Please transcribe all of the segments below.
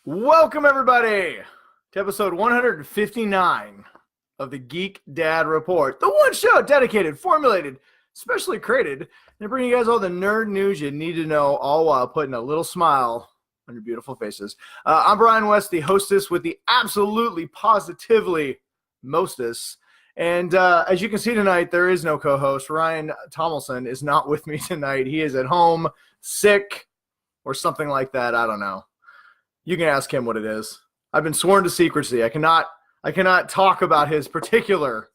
Welcome, everybody, to episode 159 of the Geek Dad Report, the one show dedicated, formulated, specially created to bring you guys all the nerd news you need to know, all while putting a little smile on your beautiful faces. I'm Brian West, the hostess with the absolutely, positively mostest. And as you can see tonight, there is no co-host. Ryan Tomlinson is not with me tonight. He is at home, sick, or something like that. I don't know. You can ask him what it is. I've been sworn to secrecy. I cannot talk about his particular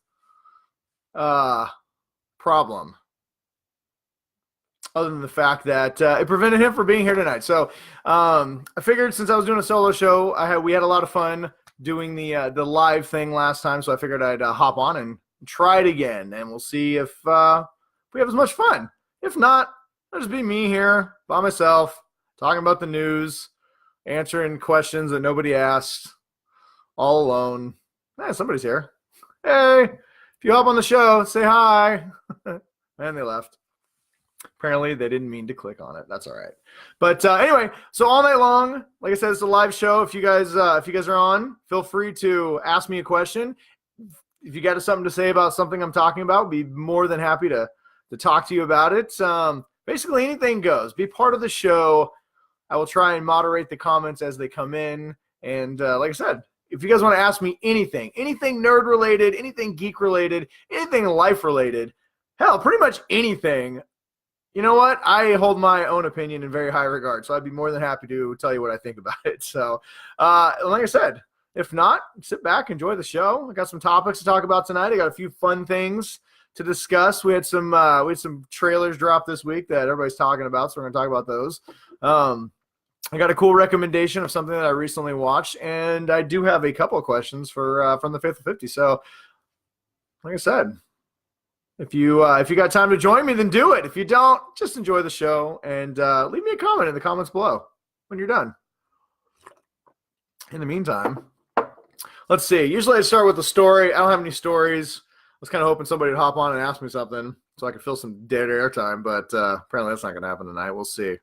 problem, other than the fact that it prevented him from being here tonight. So I figured, since I was doing a solo show, we had a lot of fun doing the live thing last time. So I figured I'd hop on and try it again, and we'll see if we have as much fun. If not, it'll just be me here by myself talking about the news, answering questions that nobody asked, all alone. Somebody's here. Hey, if you hop on the show, say hi. And they left. Apparently, they didn't mean to click on it. That's all right. But anyway, so all night long, like I said, it's a live show. If you guys are on, feel free to ask me a question. If you got something to say about something I'm talking about, I'd be more than happy to talk to you about it. Basically, anything goes. Be part of the show. I will try and moderate the comments as they come in. And like I said, if you guys want to ask me anything nerd-related, anything geek-related, anything life-related, hell, pretty much anything, you know what? I hold my own opinion in very high regard, so I'd be more than happy to tell you what I think about it. So like I said, if not, sit back, enjoy the show. I got some topics to talk about tonight. I got a few fun things to discuss. We had some trailers drop this week that everybody's talking about, so we're going to talk about those. I got a cool recommendation of something that I recently watched, and I do have a couple of questions from the Faithful 50. So, like I said, if you got time to join me, then do it. If you don't, just enjoy the show and leave me a comment in the comments below when you're done. In the meantime, let's see. Usually I start with a story. I don't have any stories. I was kind of hoping somebody would hop on and ask me something so I could fill some dead air time, but apparently that's not going to happen tonight. We'll see.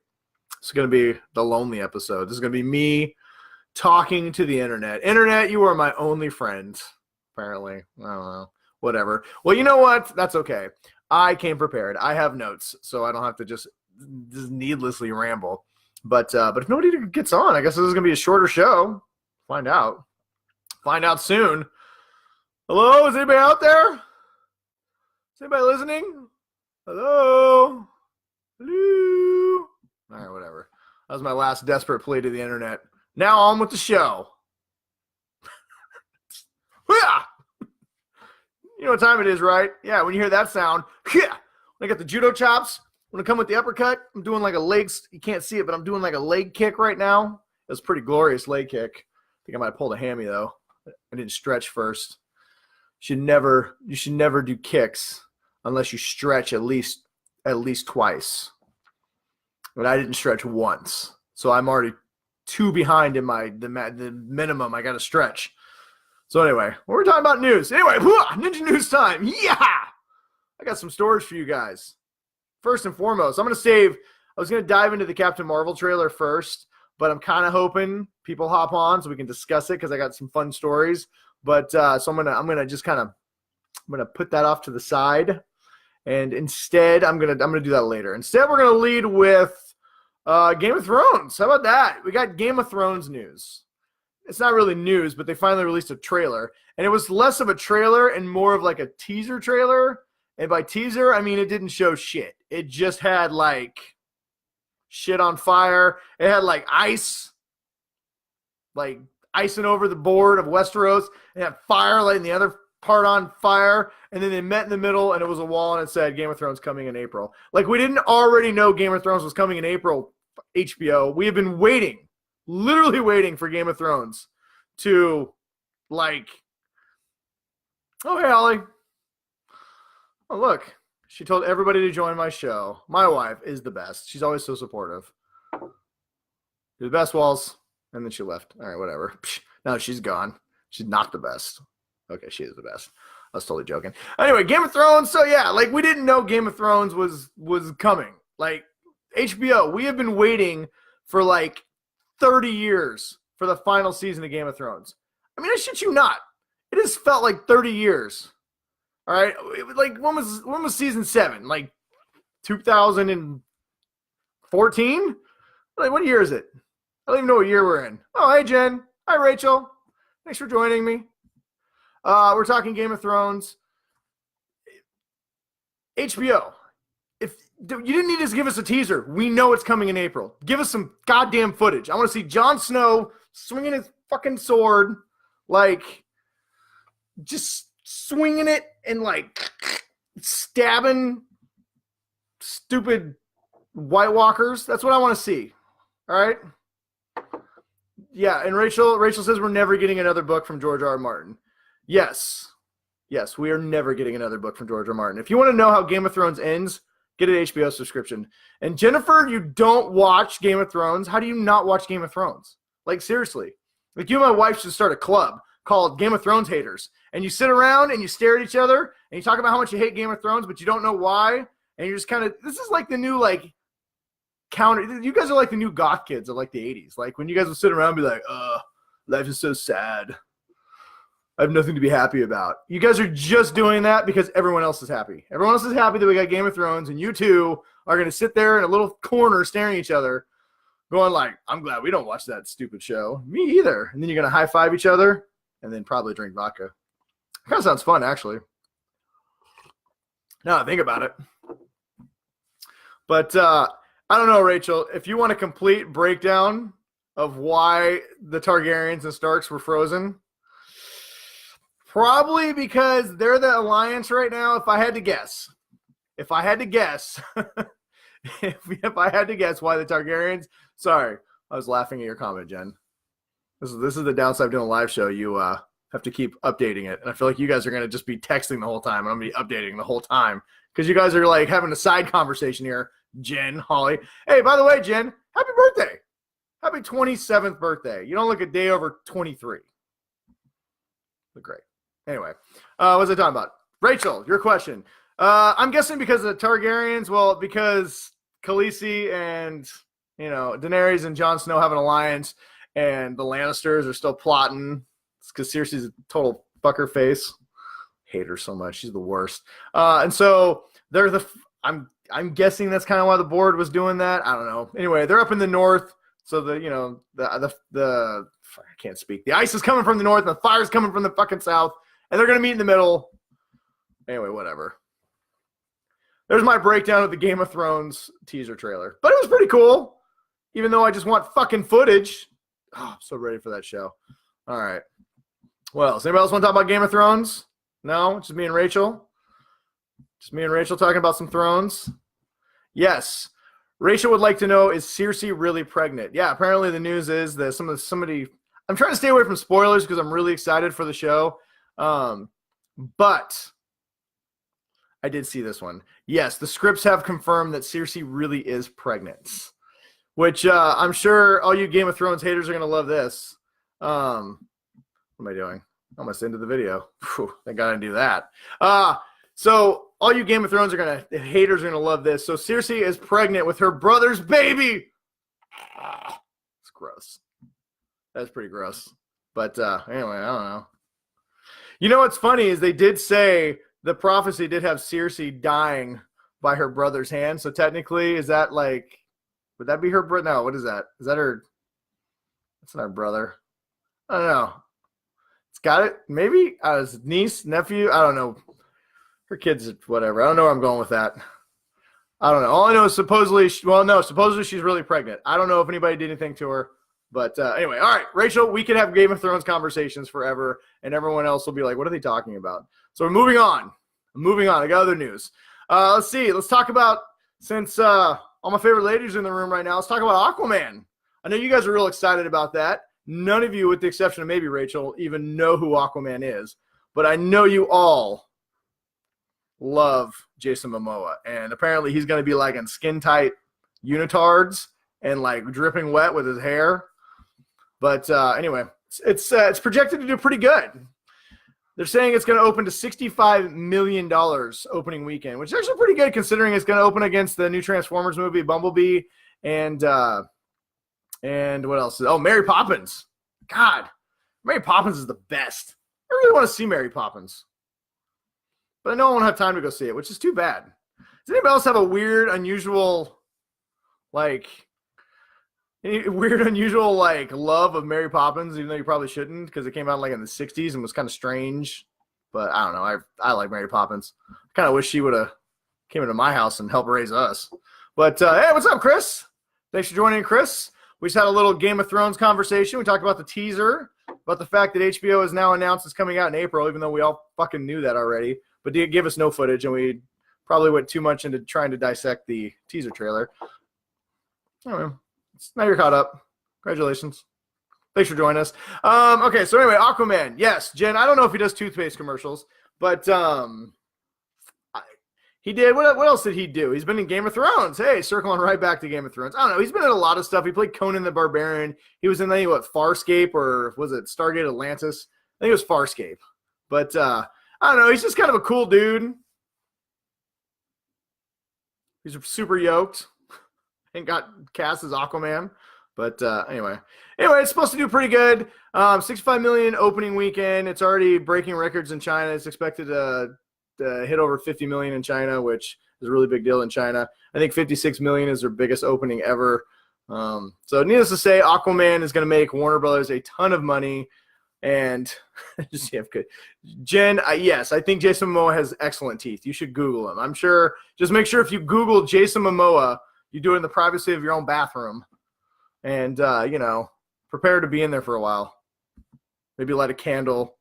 It's going to be the lonely episode. This is going to be me talking to the internet. Internet, you are my only friend, apparently. I don't know. Whatever. Well, you know what? That's okay. I came prepared. I have notes, so I don't have to just needlessly ramble. But if nobody gets on, I guess this is going to be a shorter show. Find out. Find out soon. Hello? Is anybody out there? Is anybody listening? Hello? Hello? All right, whatever. That was my last desperate plea to the internet. Now on with the show. You know what time it is, right? Yeah, when you hear that sound, when I got the judo chops, when I come with the uppercut, I'm doing like a leg, you can't see it, but I'm doing like a leg kick right now. It was a pretty glorious leg kick. I think I might have pulled a hammy, though. I didn't stretch first. You should never do kicks unless you stretch at least twice. But I didn't stretch once, so I'm already 2 behind in the minimum I got to stretch. So anyway, we're talking about news. Anyway, Ninja News time. Yeah, I got some stories for you guys. First and foremost, I was going to dive into the Captain Marvel trailer first, but I'm kind of hoping people hop on so we can discuss it because I got some fun stories. But so I'm gonna put that off to the side. And instead, I'm gonna do that later. Instead, we're gonna lead with Game of Thrones. How about that? We got Game of Thrones news. It's not really news, but they finally released a trailer, and it was less of a trailer and more of like a teaser trailer. And by teaser, I mean it didn't show shit. It just had like shit on fire. It had like ice, like icing over the board of Westeros, and had fire lighting the other part on fire, and then they met in the middle, and it was a wall, and it said Game of Thrones coming in April. Like, we didn't already know Game of Thrones was coming in April, HBO. We have been waiting, literally waiting for Game of Thrones to, like, oh, hey, Holly. Oh, look. She told everybody to join my show. My wife is the best. She's always so supportive. You're the best, Walls. And then she left. All right, whatever. Now she's gone. She's not the best. Okay, she is the best. I was totally joking. Anyway, Game of Thrones. So yeah, like, we didn't know Game of Thrones was coming. Like, HBO, we have been waiting for like 30 years for the final season of Game of Thrones. I mean, I shit you not. It has felt like 30 years. All right, like when was season 7? Like 2014? Like what year is it? I don't even know what year we're in. Oh, hey Jen. Hi Rachel. Thanks for joining me. We're talking Game of Thrones. HBO. If you didn't need to give us a teaser, we know it's coming in April. Give us some goddamn footage. I want to see Jon Snow swinging his fucking sword, like just swinging it and like stabbing stupid White Walkers. That's what I want to see. All right. Yeah, and Rachel says we're never getting another book from George R. R. Martin. Yes, we are never getting another book from George R. R. Martin. If you want to know how Game of Thrones ends, get an HBO subscription. And Jennifer, you don't watch Game of Thrones. How do you not watch Game of Thrones? Like, seriously. Like, you and my wife should start a club called Game of Thrones Haters. And you sit around and you stare at each other and you talk about how much you hate Game of Thrones, but you don't know why. And you're just kind of, this is like the new, like, counter. You guys are like the new goth kids of, like, the 80s. Like, when you guys would sit around and be like, life is so sad. I have nothing to be happy about. You guys are just doing that because everyone else is happy. Everyone else is happy that we got Game of Thrones, and you two are going to sit there in a little corner staring at each other, going like, I'm glad we don't watch that stupid show. Me either. And then you're going to high-five each other and then probably drink vodka. Kind of sounds fun, actually. Now I think about it. But I don't know, Rachel, if you want a complete breakdown of why the Targaryens and Starks were frozen, probably because they're the alliance right now. If I had to guess if I had to guess why the Targaryens, sorry, I was laughing at your comment, Jen. This is the downside of doing a live show. You have to keep updating it. And I feel like you guys are going to just be texting the whole time. I'm going to be updating the whole time because you guys are like having a side conversation here. Jen, Holly. Hey, by the way, Jen, happy birthday. Happy 27th birthday. You don't look a day over 23. Look great. Anyway, what was I talking about? Rachel, your question. I'm guessing because of the Targaryens. Well, because Khaleesi and, Daenerys and Jon Snow have an alliance, and the Lannisters are still plotting. It's because Cersei's a total fucker face. Hate her so much. She's the worst. And so they're I'm guessing that's kind of why the board was doing that. I don't know. Anyway, they're up in the north. So I can't speak. The ice is coming from the north, and the fire's coming from the fucking south, and they're gonna meet in the middle. Anyway, whatever. There's my breakdown of the Game of Thrones teaser trailer, but it was pretty cool. Even though I just want fucking footage. Oh, I'm so ready for that show. All right. Well, does anybody else want to talk about Game of Thrones? No, just me and Rachel. Just me and Rachel talking about some Thrones. Yes. Rachel would like to know, is Cersei really pregnant? Yeah, apparently the news is that somebody I'm trying to stay away from spoilers because I'm really excited for the show. But I did see this one. Yes, the scripts have confirmed that Cersei really is pregnant, which I'm sure all you Game of Thrones haters are going to love this. What am I doing? Almost into the video. Whew, thank God I didn't do that. So all you Game of Thrones haters are going to love this. So Cersei is pregnant with her brother's baby. It's gross. That's pretty gross. But anyway, I don't know. You know what's funny is they did say the prophecy did have Cersei dying by her brother's hand. So technically, is that like, would that be her brother? No, what is that? Is that her? That's not her brother. I don't know. It's got it. Maybe his niece, nephew. I don't know. Her kids, whatever. I don't know where I'm going with that. I don't know. All I know is supposedly she's really pregnant. I don't know if anybody did anything to her. But anyway, all right, Rachel, we could have Game of Thrones conversations forever, and everyone else will be like, what are they talking about? So we're moving on. I got other news. Let's see. Let's talk about, since all my favorite ladies are in the room right now, let's talk about Aquaman. I know you guys are real excited about that. None of you, with the exception of maybe Rachel, even know who Aquaman is. But I know you all love Jason Momoa. And apparently he's going to be like in skin-tight unitards and like dripping wet with his hair. But anyway, it's projected to do pretty good. They're saying it's going to open to $65 million opening weekend, which is actually pretty good considering it's going to open against the new Transformers movie, Bumblebee, and what else? Oh, Mary Poppins. God, Mary Poppins is the best. I really want to see Mary Poppins. But I know I won't have time to go see it, which is too bad. Does anybody else have a weird, unusual, love of Mary Poppins, even though you probably shouldn't, because it came out like in the 60s and was kind of strange. But I don't know. I like Mary Poppins. I kind of wish she would have came into my house and helped raise us. But hey, what's up, Chris? Thanks for joining, Chris. We just had a little Game of Thrones conversation. We talked about the teaser, about the fact that HBO has now announced it's coming out in April, even though we all fucking knew that already. But did give us no footage, and we probably went too much into trying to dissect the teaser trailer. Anyway, now you're caught up. Congratulations. Thanks for joining us. Okay, so anyway, Aquaman. Yes, Jen, I don't know if he does toothpaste commercials, but he did. What else did he do? He's been in Game of Thrones. Hey, circling right back to Game of Thrones. I don't know. He's been in a lot of stuff. He played Conan the Barbarian. He was in, Farscape, or was it Stargate Atlantis? I think it was Farscape. But I don't know. He's just kind of a cool dude. He's super yoked and got cast as Aquaman. But anyway, it's supposed to do pretty good. 65 million opening weekend. It's already breaking records in China. It's expected to hit over 50 million in China, which is a really big deal in China. I think 56 million is their biggest opening ever. So needless to say, Aquaman is going to make Warner Brothers a ton of money. And just good. Jen, yes, I think Jason Momoa has excellent teeth. You should Google him. I'm sure. Just make sure if you Google Jason Momoa, you do it in the privacy of your own bathroom, and prepare to be in there for a while. Maybe light a candle,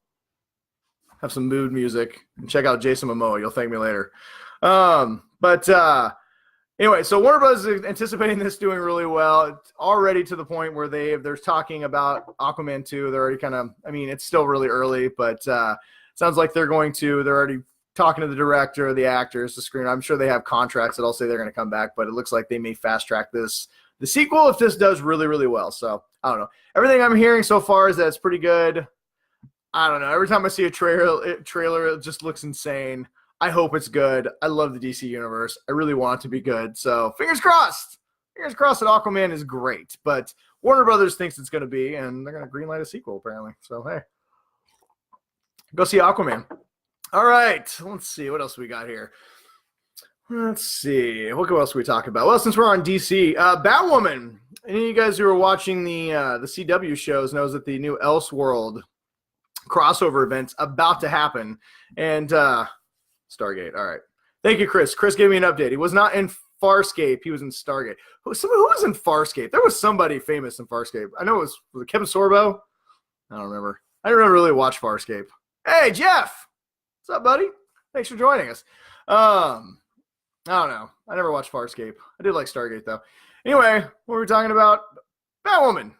have some mood music, and check out Jason Momoa. You'll thank me later. Anyway, so Warner Bros. Is anticipating this doing really well. It's already to the point where they're talking about Aquaman 2. They're already it's still really early, but sounds like they're already talking to the director, the actors, the screener. I'm sure they have contracts that all say they're going to come back, but it looks like they may fast track the sequel if this does really, really well. So I don't know. Everything I'm hearing so far is that it's pretty good. I don't know. Every time I see a trailer, it just looks insane. I hope it's good. I love the DC universe. I really want it to be good. So fingers crossed. Fingers crossed that Aquaman is great. But Warner Brothers thinks it's going to be, and they're going to greenlight a sequel apparently. So hey, go see Aquaman. All right. Let's see what else we got here. Let's see. What else are we talking about? Well, since we're on DC, Batwoman. Any of you guys who are watching the CW shows knows that the new Elseworld crossover event's about to happen, and Stargate. All right. Thank you, Chris. Chris gave me an update. He was not in Farscape. He was in Stargate. Who was in Farscape? There was somebody famous in Farscape. I know was it Kevin Sorbo? I don't remember. I didn't really watch Farscape. Hey, Jeff. What's up, buddy? Thanks for joining us. I don't know. I never watched Farscape. I did like Stargate, though. Anyway, what were we talking about? Batwoman.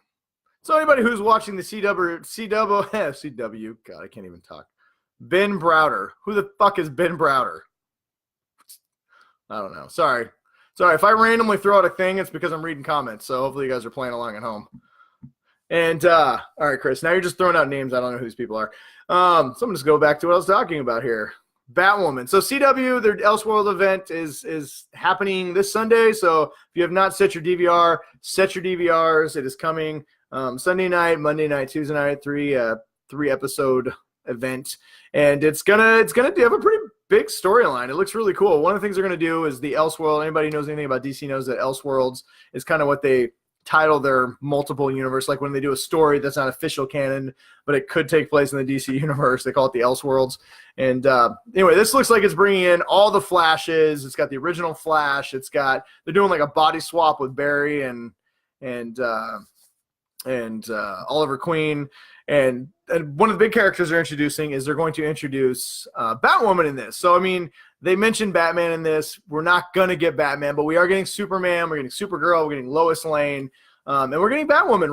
So anybody who's watching the CW, God, I can't even talk. Ben Browder. Who the fuck is Ben Browder? I don't know. Sorry. If I randomly throw out a thing, it's because I'm reading comments. So hopefully you guys are playing along at home. And, all right, Chris, now you're just throwing out names. I don't know who these people are. So I'm going to just go back to what I was talking about here. Batwoman. So CW, their Elseworld event is happening this Sunday. So if you have not set your DVR, set your DVRs. It is coming Sunday night, Monday night, Tuesday night, three episode event, and it's gonna have a pretty big storyline. It looks really cool. One of the things they're gonna do is the Elseworld. Anybody who knows anything about DC knows that Elseworlds is kind of what they title their multiple universe. Like when they do a story that's not official canon, but it could take place in the DC universe, they call it the Elseworlds. And anyway, this looks like it's bringing in all the Flashes. It's got the original Flash. They're doing like a body swap with Barry and Oliver Queen. And one of the big characters they're introducing is they're going to introduce Batwoman in this. So, they mentioned Batman in this. We're not going to get Batman, but we are getting Superman. We're getting Supergirl. We're getting Lois Lane. And we're getting Batwoman.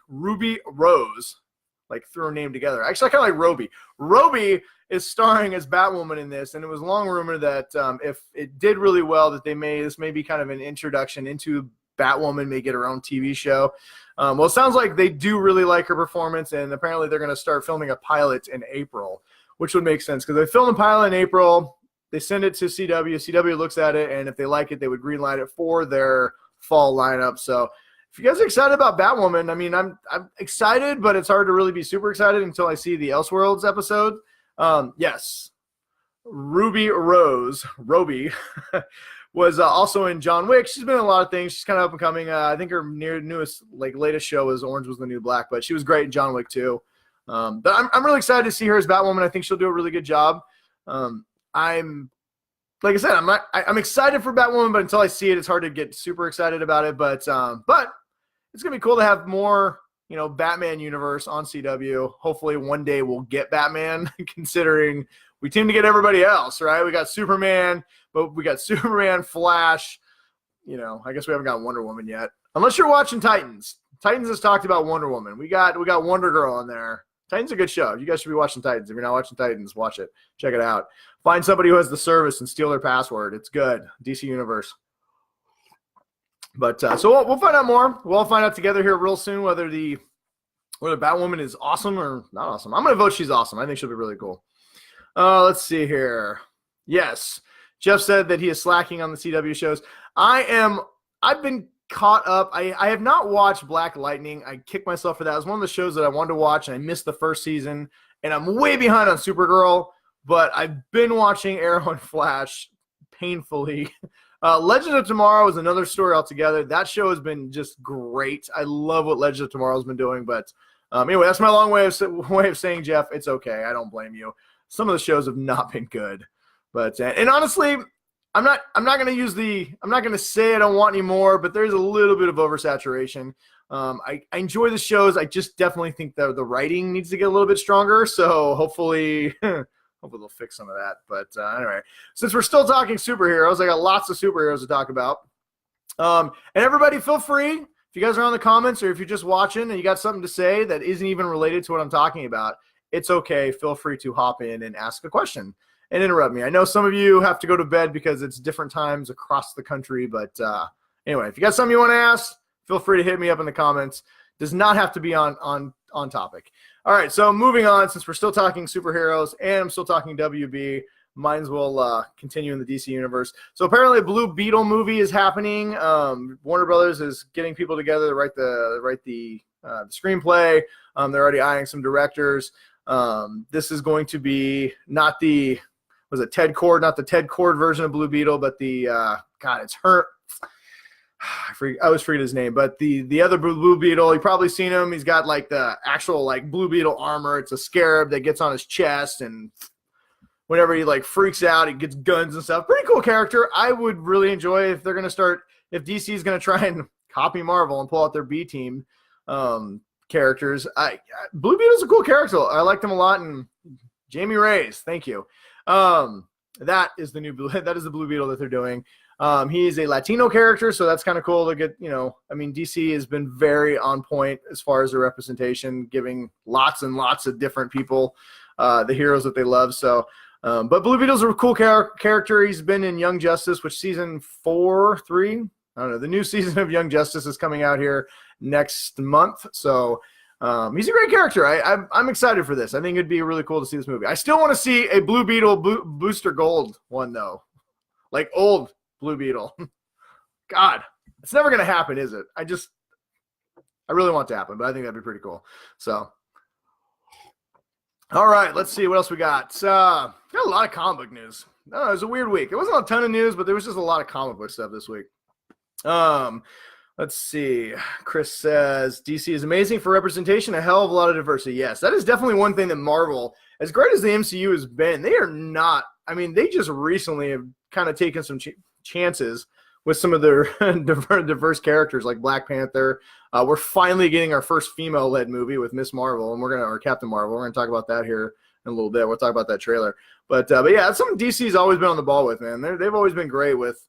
Ruby Rose. Like, threw her name together. Actually, I kind of like Roby. Roby is starring as Batwoman in this, and it was long rumored that if it did really well, that this may be kind of an introduction into Batwoman, may get her own TV show. Well, it sounds like they do really like her performance, and apparently they're going to start filming a pilot in April, which would make sense because they film a pilot in April, they send it to CW, CW looks at it, and if they like it, they would greenlight it for their fall lineup. So if you guys are excited about Batwoman, I mean, I'm excited, but it's hard to really be super excited until I see the Elseworlds episode. Yes, Roby was also in John Wick. She's been in a lot of things. She's kind of up and coming. I think her newest, latest show was Orange Was the New Black, but she was great in John Wick too. But I'm really excited to see her as Batwoman. I think she'll do a really good job. Like I said, I'm excited for Batwoman, but until I see it, it's hard to get super excited about it. But it's gonna be cool to have more, Batman universe on CW. Hopefully, one day we'll get Batman, considering we seem to get everybody else, right? We got Superman, but we got Superman, Flash. I guess we haven't got Wonder Woman yet, unless you're watching Titans. Titans has talked about Wonder Woman. We got Wonder Girl on there. Titans is a good show. You guys should be watching Titans. If you're not watching Titans, watch it. Check it out. Find somebody who has the service and steal their password. It's good. DC Universe. But so we'll find out more. We'll all find out together here real soon whether Batwoman is awesome or not awesome. I'm going to vote she's awesome. I think she'll be really cool. Let's see here. Yes. Jeff said that he is slacking on the CW shows. I've been caught up. I have not watched Black Lightning. I kicked myself for that. It was one of the shows that I wanted to watch, and I missed the first season. And I'm way behind on Supergirl, but I've been watching Arrow and Flash painfully. Legend of Tomorrow is another story altogether. That show has been just great. I love what Legend of Tomorrow has been doing. But anyway, that's my long way of saying, Jeff, it's okay. I don't blame you. Some of the shows have not been good. But and honestly, I'm not going to say I don't want any more, but there's a little bit of oversaturation. I enjoy the shows. I just definitely think that the writing needs to get a little bit stronger. So hopefully they'll fix some of that. But anyway, since we're still talking superheroes, I got lots of superheroes to talk about. And everybody feel free, if you guys are on the comments or if you're just watching and you got something to say that isn't even related to what I'm talking about, it's okay. Feel free to hop in and ask a question and interrupt me. I know some of you have to go to bed because it's different times across the country. But anyway, if you got something you want to ask, feel free to hit me up in the comments. Does not have to be on topic. All right, so moving on, since we're still talking superheroes and I'm still talking WB, might as well continue in the DC universe. So apparently a Blue Beetle movie is happening. Warner Brothers is getting people together to write the screenplay. They're already eyeing some directors. This is going to be not the Ted Kord, not the Ted Kord version of Blue Beetle, but it's her. I always forget his name, but the other Blue Beetle, you've probably seen him. He's got the actual Blue Beetle armor. It's a scarab that gets on his chest, and whenever he freaks out, he gets guns and stuff. Pretty cool character. I would really enjoy if DC is going to try and copy Marvel and pull out their B team characters. Blue Beetle's a cool character. I liked him a lot, and Jamie Reyes, thank you. That is the Blue Beetle that they're doing. He is a Latino character, so that's kind of cool to get, DC has been very on point as far as their representation, giving lots and lots of different people the heroes that they love. So, but Blue Beetle's a cool character. He's been in Young Justice, which season 3? I don't know. The new season of Young Justice is coming out here next month. So, he's a great character. I'm excited for this. I think it'd be really cool to see this movie. I still want to see a Blue Beetle Booster Gold one, though. Old Blue Beetle. God, it's never going to happen, is it? I really want it to happen, but I think that'd be pretty cool. So, all right, let's see what else we got. Got a lot of comic book news. It was a weird week. It wasn't a ton of news, but there was just a lot of comic book stuff this week. Let's see. Chris says, DC is amazing for representation, a hell of a lot of diversity. Yes, that is definitely one thing that Marvel, as great as the MCU has been, they are not, they just recently have kind of taken some chances with some of their diverse characters like Black Panther. We're finally getting our first female-led movie with Miss Marvel, and or Captain Marvel. We're going to talk about that here in a little bit. We'll talk about that trailer. But yeah, that's something DC's always been on the ball with, man. They've always been great with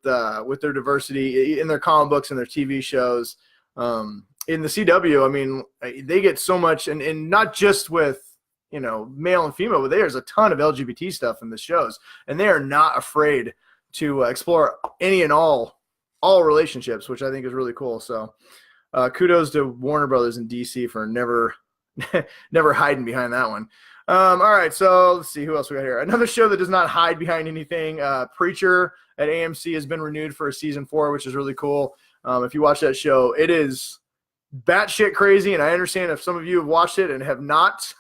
their diversity in their comic books and their TV shows. In the CW, they get so much, and not just with male and female, but there's a ton of LGBT stuff in the shows, and they are not afraid to explore any and all relationships, which I think is really cool. So kudos to Warner Brothers and DC for never hiding behind that one. All right, so let's see who else we got here. Another show that does not hide behind anything. Preacher at AMC has been renewed for a season 4, which is really cool. If you watch that show, it is batshit crazy, and I understand if some of you have watched it and have not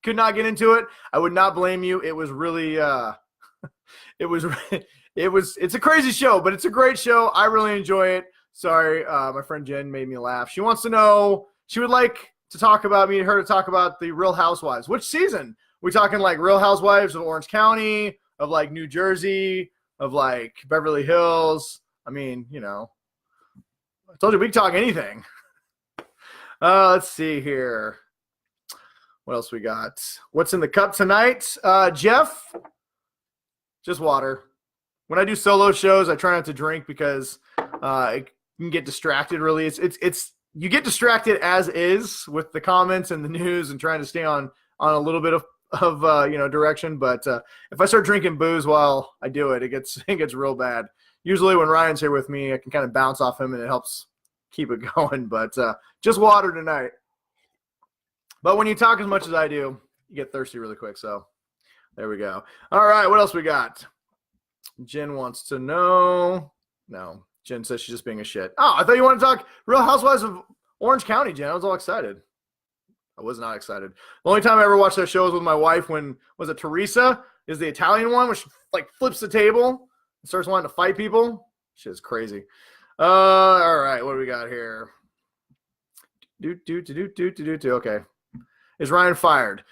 could not get into it. I would not blame you. It was really it's a crazy show, but it's a great show. I really enjoy it. Sorry, my friend Jen made me laugh. She wants to know, she would like to talk about her to talk about the Real Housewives. Which season? We talking like Real Housewives of Orange County, of like New Jersey, of like Beverly Hills? I mean, you know, I told you we can talk anything. Let's see here. What else we got? What's in the cup tonight? Jeff, just water. When I do solo shows, I try not to drink because I can get distracted. Really, it's you get distracted as is with the comments and the news and trying to stay on a little bit of direction. But if I start drinking booze while I do it, it gets real bad. Usually when Ryan's here with me, I can kind of bounce off him and it helps keep it going. But just water tonight. But when you talk as much as I do, you get thirsty really quick. So there we go. All right, what else we got? Jen wants to know. No, Jen says she's just being a shit. Oh, I thought you wanted to talk Real Housewives of Orange County, Jen. I was all excited. I was not excited. The only time I ever watched that show was with my wife when, was it Teresa? Is the Italian one, which like flips the table and starts wanting to fight people? Shit's crazy. All right, what do we got here? Okay. Is Ryan fired?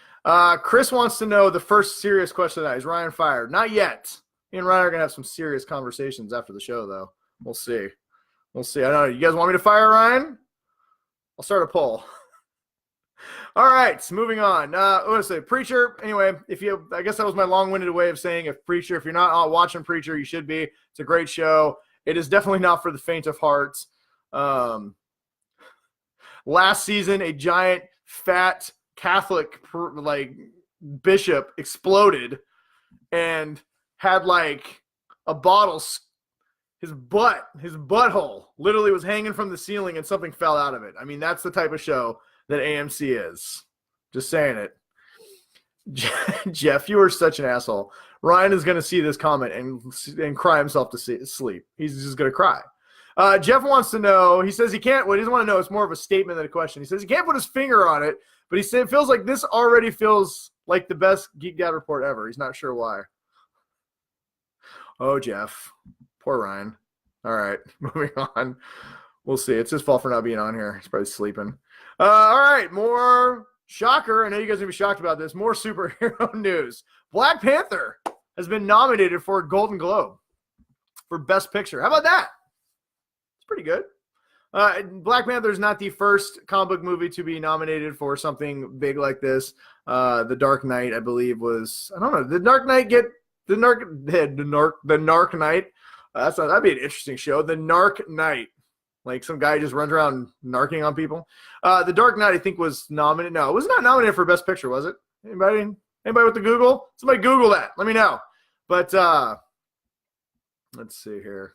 Chris wants to know the first serious question tonight. Is Ryan fired? Not yet. Me and Ryan are going to have some serious conversations after the show, though. We'll see. I don't know. You guys want me to fire Ryan? I'll start a poll. All right, moving on. I want to say Preacher. Anyway, I guess that was my long-winded way of saying if you're not watching Preacher, you should be. It's a great show. It is definitely not for the faint of heart. Last season, a giant, fat Catholic bishop exploded and had like a bottle. His butthole literally was hanging from the ceiling and something fell out of it. I mean, that's the type of show that AMC is. Just saying it. Jeff, you are such an asshole. Ryan is going to see this comment and cry himself to sleep. He's just going to cry. Jeff wants to know, he says he can't, he doesn't want to know, it's more of a statement than a question. He says he can't put his finger on it, but he said it feels like this already feels like the best Geek Dad Report ever. He's not sure why. Oh, Jeff. Poor Ryan. All right, moving on. We'll see. It's his fault for not being on here. He's probably sleeping. All right, more shocker. I know you guys are going to be shocked about this. More superhero news. Black Panther has been nominated for a Golden Globe for Best Picture. How about that? It's pretty good. Black Panther is not the first comic book movie to be nominated for something big like this. The Dark Knight, I believe, was, I don't know, did Dark Knight get the Narc Knight? That'd be an interesting show. The Narc Knight. Like some guy just runs around narking on people. The Dark Knight, I think, was nominated. No, it was not nominated for Best Picture, was it? Anybody with the Google? Somebody Google that. Let me know. But let's see here.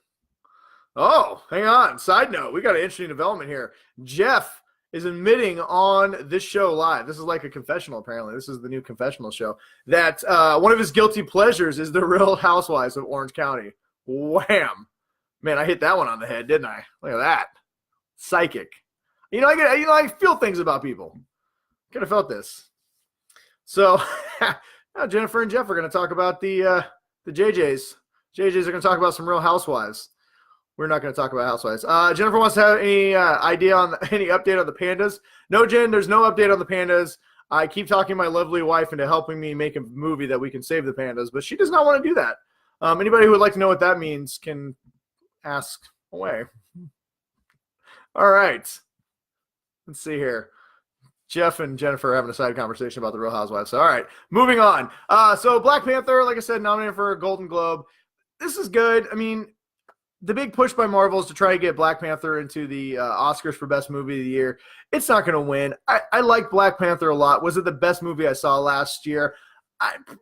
Oh, hang on. Side note, we got an interesting development here. Jeff is admitting on this show live. This is like a confessional, apparently. This is the new confessional show. That one of his guilty pleasures is the Real Housewives of Orange County. Wham. Man, I hit that one on the head, didn't I? Look at that. Psychic. I feel things about people. Could have felt this. So, now Jennifer and Jeff are going to talk about the JJs. JJs are going to talk about some Real Housewives. We're not going to talk about Housewives. Jennifer wants to have any idea on any update on the pandas. No, Jen, there's no update on the pandas. I keep talking my lovely wife into helping me make a movie that we can save the pandas, but she does not want to do that. Anybody who would like to know what that means can ask away. All right. Let's see here. Jeff and Jennifer are having a side conversation about the Real Housewives. So, all right, moving on. So Black Panther, like I said, nominated for a Golden Globe. This is good. I mean, the big push by Marvel is to try to get Black Panther into the Oscars for Best Movie of the Year. It's not going to win. I like Black Panther a lot. Was it the best movie I saw last year?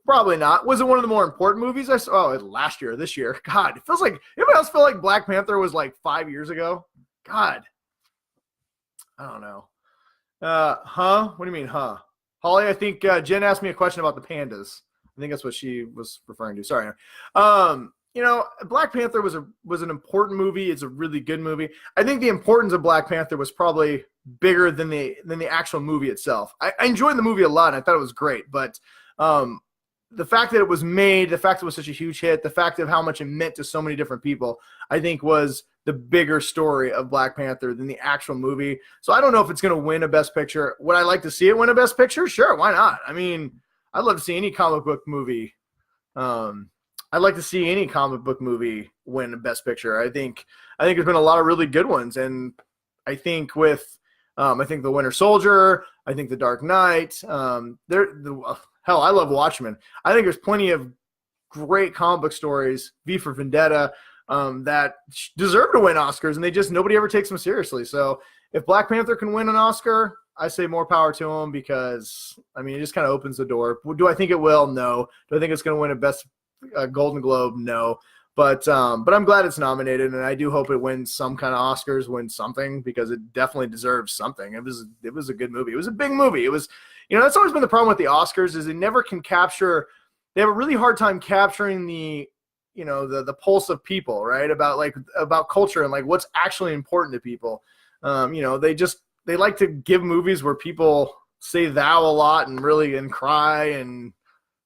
Probably not. Was it one of the more important movies I saw? Oh, last year, this year. God, it feels like, anybody else feel like Black Panther was like 5 years ago? God. I don't know. What do you mean, huh? Holly, I think Jen asked me a question about the pandas. I think that's what she was referring to. Sorry. Black Panther was an important movie. It's a really good movie. I think the importance of Black Panther was probably bigger than the actual movie itself. I enjoyed the movie a lot, and I thought it was great. But the fact that it was made, the fact that it was such a huge hit, the fact of how much it meant to so many different people, I think was the bigger story of Black Panther than the actual movie. So I don't know if it's going to win a Best Picture. Would I like to see it win a Best Picture? Sure, why not? I mean, I'd love to see any comic book movie. I'd like to see any comic book movie win a Best Picture. I think there's been a lot of really good ones, and I think with I think The Winter Soldier, I think The Dark Knight, hell, I love Watchmen. I think there's plenty of great comic book stories, V for Vendetta, that deserve to win Oscars, and nobody ever takes them seriously. So if Black Panther can win an Oscar, I say more power to him, because I mean, it just kind of opens the door. Do I think it will? No. Do I think it's going to win a Best Golden Globe? No. But I'm glad it's nominated, and I do hope it wins some kind of Oscars, wins something, because it definitely deserves something. It was a good movie. It was a big movie. It was, that's always been the problem with the Oscars, is they never can capture. They have a really hard time capturing the pulse of people, right? About culture and like what's actually important to people. They like to give movies where people say thou a lot and cry and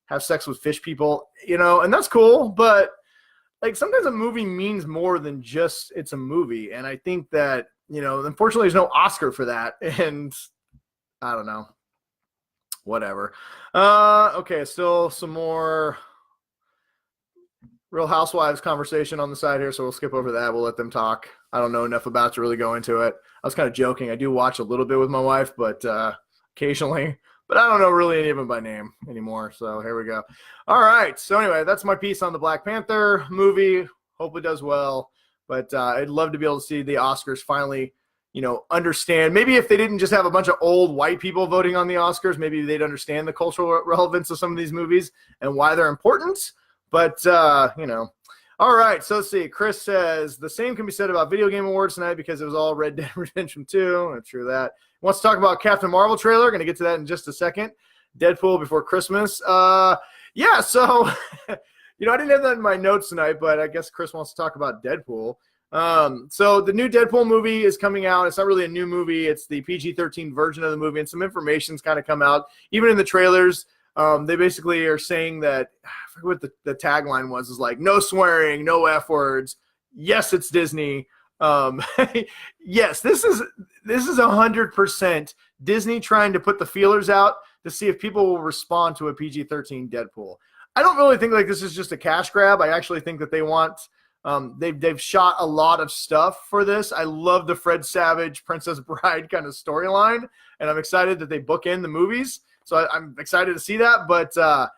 have sex with fish people, and that's cool. But like sometimes a movie means more than just it's a movie. And I think that, unfortunately there's no Oscar for that. And I don't know, whatever. Okay. Still some more Real Housewives conversation on the side here. So we'll skip over that. We'll let them talk. I don't know enough about it to really go into it. I was kind of joking. I do watch a little bit with my wife, but occasionally, but I don't know really any of them by name anymore. So here we go. All right. So anyway, that's my piece on the Black Panther movie. Hope it does well. But I'd love to be able to see the Oscars finally, understand. Maybe if they didn't just have a bunch of old white people voting on the Oscars, maybe they'd understand the cultural relevance of some of these movies and why they're important. But, All right, so let's see. Chris says, the same can be said about Video Game Awards tonight because it was all Red Dead Redemption 2. I'm sure that. Wants to talk about Captain Marvel trailer. Going to get to that in just a second. Deadpool before Christmas. Yeah, so, I didn't have that in my notes tonight, but I guess Chris wants to talk about Deadpool. So the new Deadpool movie is coming out. It's not really a new movie. It's the PG-13 version of the movie, and some information's kind of come out. Even in the trailers, they basically are saying that, I forget what the tagline was, is like, no swearing, no F words. Yes, it's Disney. Yes, this is 100% Disney trying to put the feelers out to see if people will respond to a PG-13 Deadpool. I don't really think like this is just a cash grab. I actually think that they want, they've shot a lot of stuff for this. I love the Fred Savage, Princess Bride kind of storyline, and I'm excited that they book in the movies. So I'm excited to see that, but I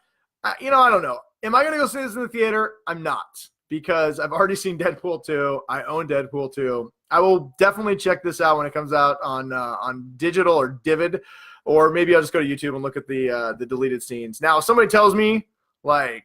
don't know. Am I going to go see this in the theater? I'm not, because I've already seen Deadpool 2. I own Deadpool 2. I will definitely check this out when it comes out on digital or Divid, or maybe I'll just go to YouTube and look at the deleted scenes. Now, if somebody tells me like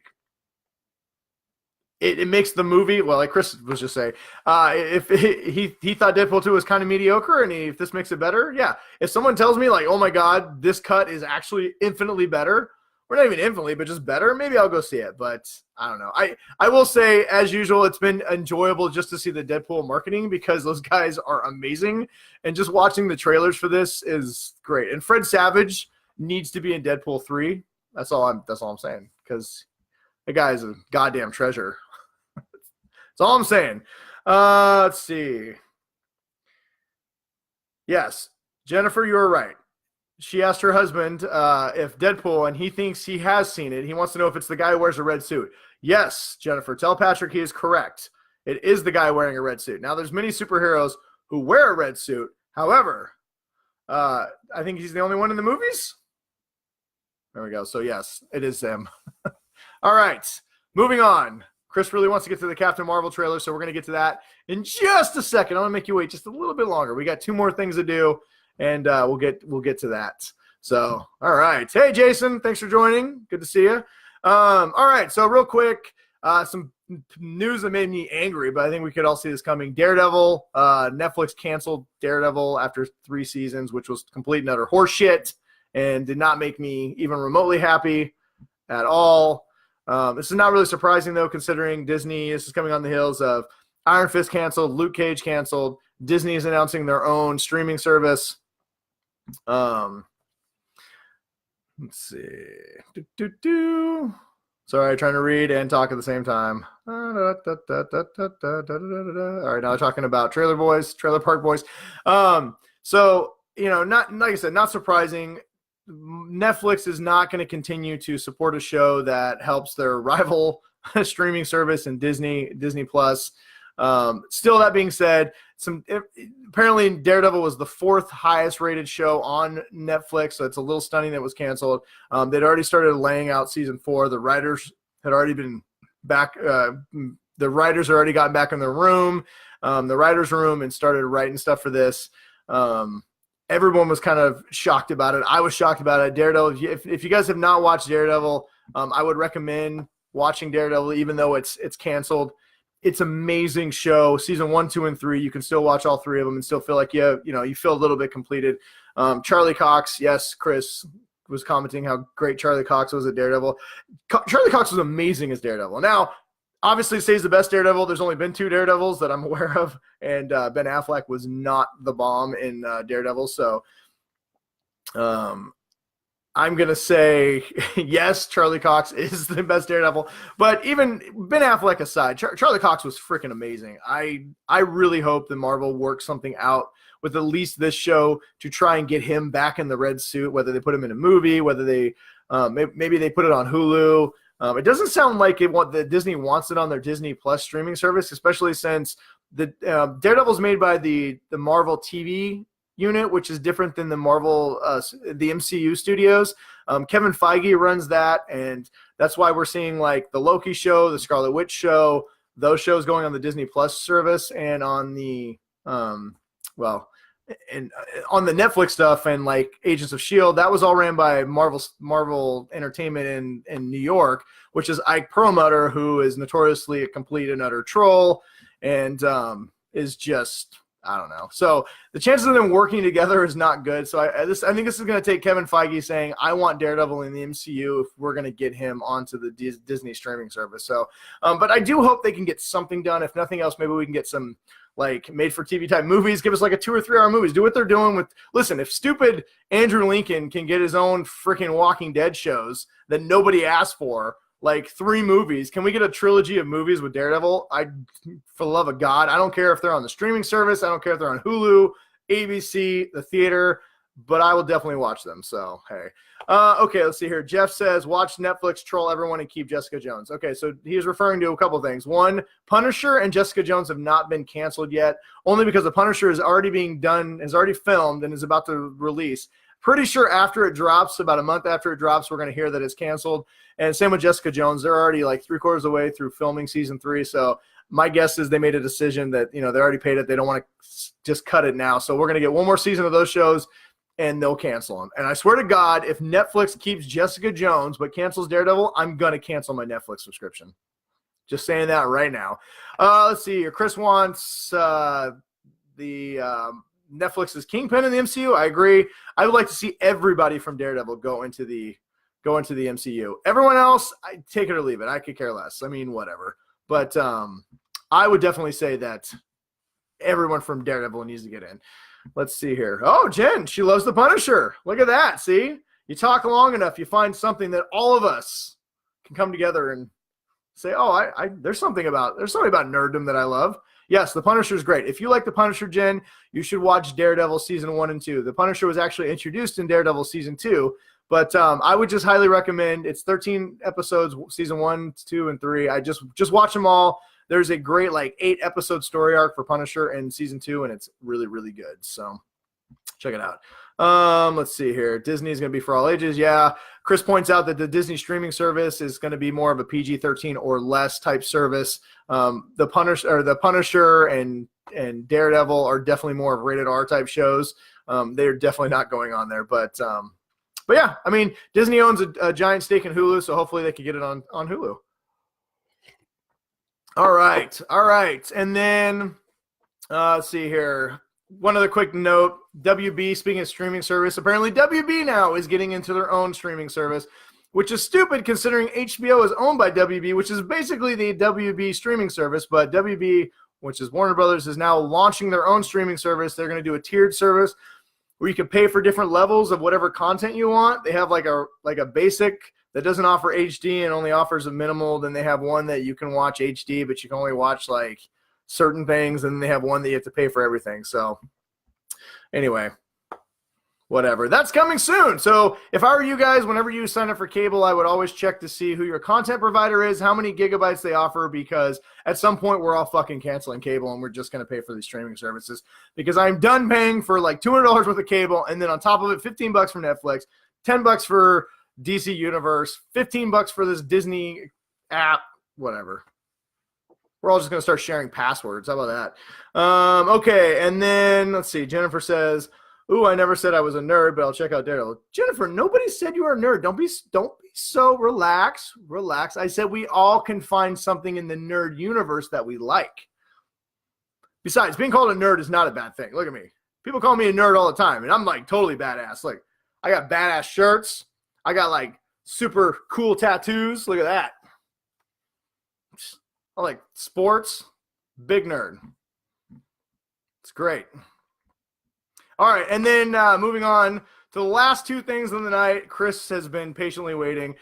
it makes the movie, well, like Chris was just saying, if he thought Deadpool 2 was kind of mediocre, and if this makes it better, yeah. If someone tells me like, oh my God, this cut is actually infinitely better, or not even infinitely, but just better, maybe I'll go see it. But I don't know. I will say, as usual, it's been enjoyable just to see the Deadpool marketing, because those guys are amazing, and just watching the trailers for this is great. And Fred Savage needs to be in Deadpool 3. That's all I'm saying, because the guy is a goddamn treasure. That's all I'm saying. Let's see. Yes, Jennifer, you were right. She asked her husband if Deadpool, and he thinks he has seen it. He wants to know if it's the guy who wears a red suit. Yes, Jennifer, tell Patrick he is correct. It is the guy wearing a red suit. Now, there's many superheroes who wear a red suit. However, I think he's the only one in the movies. There we go. So, yes, it is him. All right, moving on. Chris really wants to get to the Captain Marvel trailer, so we're going to get to that in just a second. I'm going to make you wait just a little bit longer. We got 2 more things to do, and we'll get to that. So, all right. Hey, Jason, thanks for joining. Good to see you. All right, so real quick, some news that made me angry, but I think we could all see this coming. Daredevil, Netflix canceled Daredevil after 3 seasons, which was complete and utter horseshit, and did not make me even remotely happy at all. This is not really surprising, though, considering Disney, this is coming on the heels of Iron Fist canceled, Luke Cage canceled. Disney is announcing their own streaming service. Let's see. Sorry, trying to read and talk at the same time. All right, now talking about Trailer Park Boys. So, not like I said, not surprising. Netflix is not going to continue to support a show that helps their rival streaming service and Disney Plus. Still, that being said, apparently Daredevil was the 4th highest rated show on Netflix, so it's a little stunning that it was canceled. They'd already started laying out season 4. The writers had already been back. The writers had already gotten back in their room, the writers' room, and started writing stuff for this. Everyone was kind of shocked about it. I was shocked about it. Daredevil, if you guys have not watched Daredevil, I would recommend watching Daredevil, even though it's canceled. It's an amazing show. Season 1, 2, and 3. You can still watch all 3 of them and still feel like you feel a little bit completed. Charlie Cox, yes, Chris was commenting how great Charlie Cox was at Daredevil. Charlie Cox was amazing as Daredevil. Now, obviously, stays the best Daredevil. There's only been 2 Daredevils that I'm aware of, and Ben Affleck was not the bomb in Daredevil. So I'm going to say, yes, Charlie Cox is the best Daredevil. But even Ben Affleck aside, Charlie Cox was freaking amazing. I really hope that Marvel works something out with at least this show to try and get him back in the red suit, whether they put him in a movie, whether they maybe they put it on Hulu. It doesn't sound like that Disney wants it on their Disney Plus streaming service, especially since the Daredevil's made by the Marvel TV unit, which is different than the Marvel, the MCU studios. Kevin Feige runs that, and that's why we're seeing like the Loki show, the Scarlet Witch show, those shows going on the Disney Plus service, and on the on the Netflix stuff and like Agents of S.H.I.E.L.D., that was all ran by Marvel Entertainment in New York, which is Ike Perlmutter, who is notoriously a complete and utter troll and is just, I don't know. So the chances of them working together is not good. So I think this is going to take Kevin Feige saying, I want Daredevil in the MCU if we're going to get him onto the Disney streaming service. So, but I do hope they can get something done. If nothing else, maybe we can get some like made for TV type movies. Give us like a 2 or 3 hour movies. Do what they're doing with, listen, if stupid Andrew Lincoln can get his own freaking Walking Dead shows that nobody asked for, like 3 movies, can we get a trilogy of movies with Daredevil? For the love of God, I don't care if they're on the streaming service. I don't care if they're on Hulu, ABC, the theater, but I will definitely watch them. So, hey. Okay, let's see here. Jeff says, watch Netflix troll everyone and keep Jessica Jones. Okay, so he is referring to a couple things. One, Punisher and Jessica Jones have not been canceled yet, only because the Punisher is already already filmed and is about to release. Pretty sure after it drops, about a month after it drops, we're going to hear that it's canceled. And same with Jessica Jones. They're already like 3/4 of the way through filming season 3. So my guess is they made a decision that, they already paid it. They don't want to just cut it now. So we're going to get one more season of those shows and they'll cancel them. And I swear to God, if Netflix keeps Jessica Jones but cancels Daredevil, I'm going to cancel my Netflix subscription. Just saying that right now. Let's see here. Chris wants Netflix's Kingpin in the MCU. I agree. I would like to see everybody from Daredevil go into the MCU. Everyone else, I take it or leave it. I could care less. I mean, whatever. But I would definitely say that everyone from Daredevil needs to get in. Let's see here. Oh, Jen, she loves the Punisher. Look at that. See? You talk long enough, you find something that all of us can come together and say, oh, there's something about nerddom that I love. Yes, the Punisher is great. If you like the Punisher, Jen, you should watch Daredevil season 1 and 2. The Punisher was actually introduced in Daredevil season 2, but I would just highly recommend. It's 13 episodes, season 1, 2, and 3. I just watch them all. There's a great 8-episode story arc for Punisher in season 2, and it's really, really good. So check it out. Let's see here. Disney is going to be for all ages. Yeah. Chris points out that the Disney streaming service is going to be more of a PG-13 or less type service. The Punisher and Daredevil are definitely more of rated R type shows. They're definitely not going on there, but yeah, I mean, Disney owns a giant stake in Hulu, so hopefully they can get it on Hulu. All right. And then let's see here. One other quick note, WB, speaking of streaming service, apparently WB now is getting into their own streaming service. which is stupid considering HBO is owned by WB, which is basically the WB streaming service. But WB, which is Warner Brothers, is now launching their own streaming service. They're going to do a tiered service where you can pay for different levels of whatever content you want. They have like a basic that doesn't offer HD and only offers a minimal. Then they have one that you can watch HD, but you can only watch like certain things. And then they have one that you have to pay for everything. So anyway, whatever. That's coming soon. So if I were you guys, whenever you sign up for cable, I would always check to see who your content provider is, how many gigabytes they offer, because at some point we're all fucking canceling cable and we're just going to pay for these streaming services, because I'm done paying for like $200 worth of cable. And then on top of it, $15 for Netflix, $10 for DC Universe, $15 for this Disney app, whatever. We're all just going to start sharing passwords. How about that? Okay. And then let's see. Jennifer says, ooh, I never said I was a nerd, but I'll check out Daredevil. Jennifer, nobody said you were a nerd. Don't be so relax. I said we all can find something in the nerd universe that we like. Besides, being called a nerd is not a bad thing. Look at me. People call me a nerd all the time, and I'm like totally badass. Like, I got badass shirts. I got like super cool tattoos. Look at that. I like sports. Big nerd. It's great. All right, and then moving on to the last two things of the night. Chris has been patiently waiting.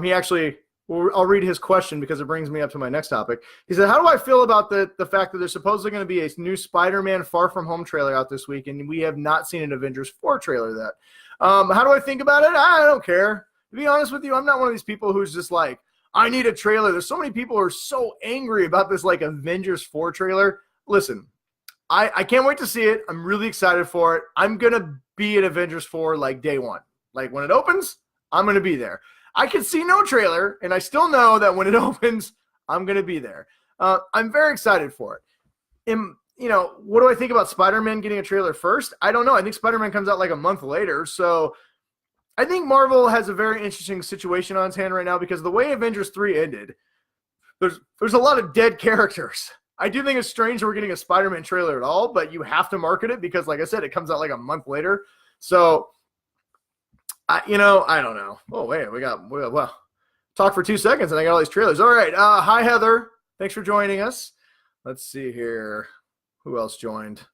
He actually, I'll read his question because it brings me up to my next topic. He said, how do I feel about the fact that there's supposedly going to be a new Spider-Man Far From Home trailer out this week, and we have not seen an Avengers 4 trailer yet? How do I think about it? I don't care. To be honest with you, I'm not one of these people who's just like, I need a trailer. There's so many people who are so angry about this like Avengers 4 trailer. Listen, I can't wait to see it. I'm really excited for it. I'm going to be at Avengers 4 like day one. Like when it opens, I'm going to be there. I can see no trailer, and I still know that when it opens, I'm going to be there. I'm very excited for it. What do I think about Spider-Man getting a trailer first? I don't know. I think Spider-Man comes out like a month later. So I think Marvel has a very interesting situation on its hand right now, because the way Avengers 3 ended, there's a lot of dead characters. I do think it's strange that we're getting a Spider-Man trailer at all, but you have to market it because, like I said, it comes out like a month later. So, I don't know. Oh, wait, well, talk for 2 seconds and I got all these trailers. All right. Hi, Heather. Thanks for joining us. Let's see here. Who else joined?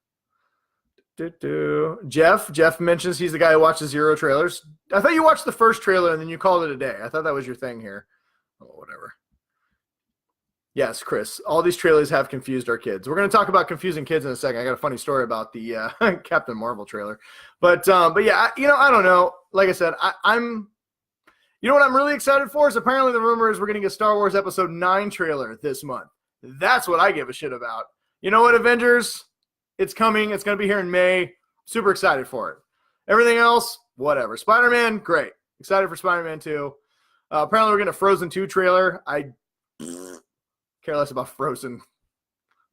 Jeff mentions he's the guy who watches zero trailers. I thought you watched the first trailer and then you called it a day. I thought that was your thing here. Oh, whatever. Yes, Chris. All these trailers have confused our kids. We're going to talk about confusing kids in a second. I got a funny story about the Captain Marvel trailer, but yeah, I don't know. Like I said, I'm. You know what I'm really excited for is apparently the rumor is we're getting a Star Wars Episode 9 trailer this month. That's what I give a shit about. You know what, Avengers? It's coming. It's going to be here in May. Super excited for it. Everything else, whatever. Spider-Man, great. Excited for Spider-Man 2. Apparently we're getting a Frozen 2 trailer. I care less about Frozen. I'm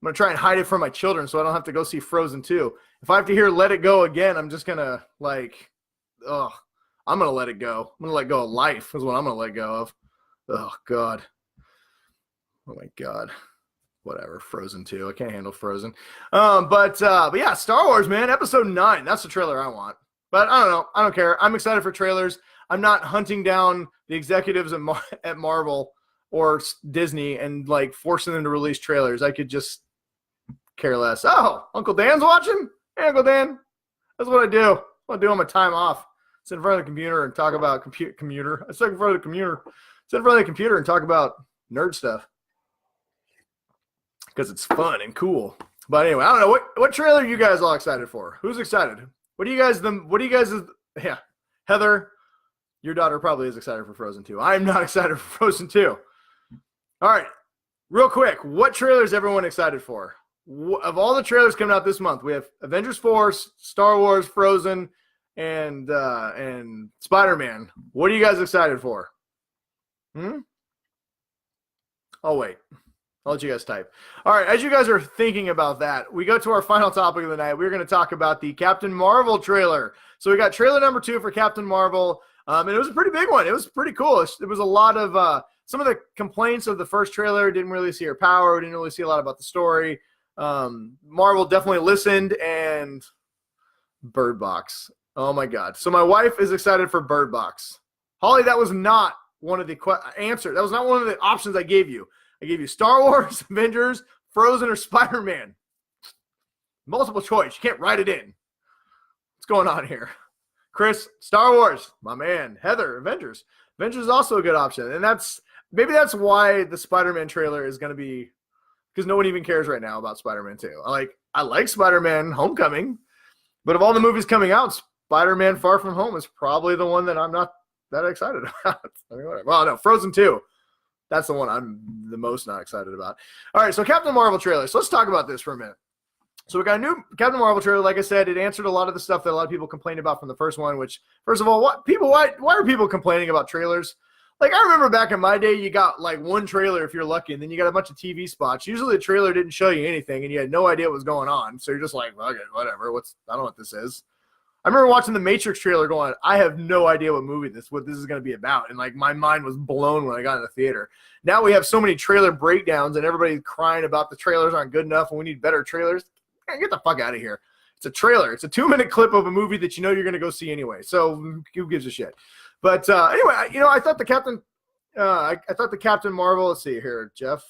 going to try and hide it from my children so I don't have to go see Frozen 2. If I have to hear Let It Go again, I'm just going to I'm going to let it go. I'm going to let go of life is what I'm going to let go of. Oh, God. Oh, my God. Whatever. Frozen 2. I can't handle Frozen. But yeah, Star Wars, man. Episode 9. That's the trailer I want. But I don't know. I don't care. I'm excited for trailers. I'm not hunting down the executives at Marvel or Disney and like forcing them to release trailers. I could just care less. Oh, Uncle Dan's watching? Hey, Uncle Dan. That's what I do. I do on my time off. Sit in front of the computer and talk about computer. I sit in front of the computer. Sit in front of the computer and talk about nerd stuff because it's fun and cool. But anyway, I don't know what trailer are you guys all excited for? Who's excited? What do you guys? Yeah, Heather, your daughter probably is excited for Frozen 2. I'm not excited for Frozen 2. All right, real quick, what trailer is everyone excited for? Of all the trailers coming out this month, we have Avengers 4, Star Wars, Frozen, and Spider-Man. What are you guys excited for? Oh, wait. I'll let you guys type. All right, as you guys are thinking about that, we go to our final topic of the night. We're going to talk about the Captain Marvel trailer. So we got trailer number 2 for Captain Marvel, and it was a pretty big one. It was pretty cool. It was a lot of some of the complaints of the first trailer. Didn't really see her power. Didn't really see a lot about the story. Marvel definitely listened, and Bird Box. Oh, my God. So my wife is excited for Bird Box. Holly, that was not one of the answer. That was not one of the options I gave you. I gave you Star Wars, Avengers, Frozen, or Spider-Man. Multiple choice. You can't write it in. What's going on here? Chris, Star Wars, my man. Heather, Avengers. Avengers is also a good option. And maybe that's why the Spider-Man trailer is going to be, because no one even cares right now about Spider-Man 2. I like Spider-Man Homecoming, but of all the movies coming out, Spider-Man Far From Home is probably the one that I'm not that excited about. I mean, whatever. Well, no, Frozen 2. That's the one I'm the most not excited about. All right, so Captain Marvel trailer. So let's talk about this for a minute. So we got a new Captain Marvel trailer. Like I said, it answered a lot of the stuff that a lot of people complained about from the first one, which, first of all, why are people complaining about trailers? Like, I remember back in my day, you got like one trailer if you're lucky, and then you got a bunch of TV spots. Usually the trailer didn't show you anything, and you had no idea what was going on. So you're just like, okay, whatever. I don't know what this is. I remember watching the Matrix trailer going, I have no idea what this is going to be about. And like, my mind was blown when I got in the theater. Now we have so many trailer breakdowns, and everybody's crying about the trailers aren't good enough, and we need better trailers. Man, get the fuck out of here. It's a trailer. It's a 2-minute clip of a movie that you know you're going to go see anyway. So who gives a shit? But anyway, I thought the Captain... I thought the Captain Marvel, let's see here, Jeff.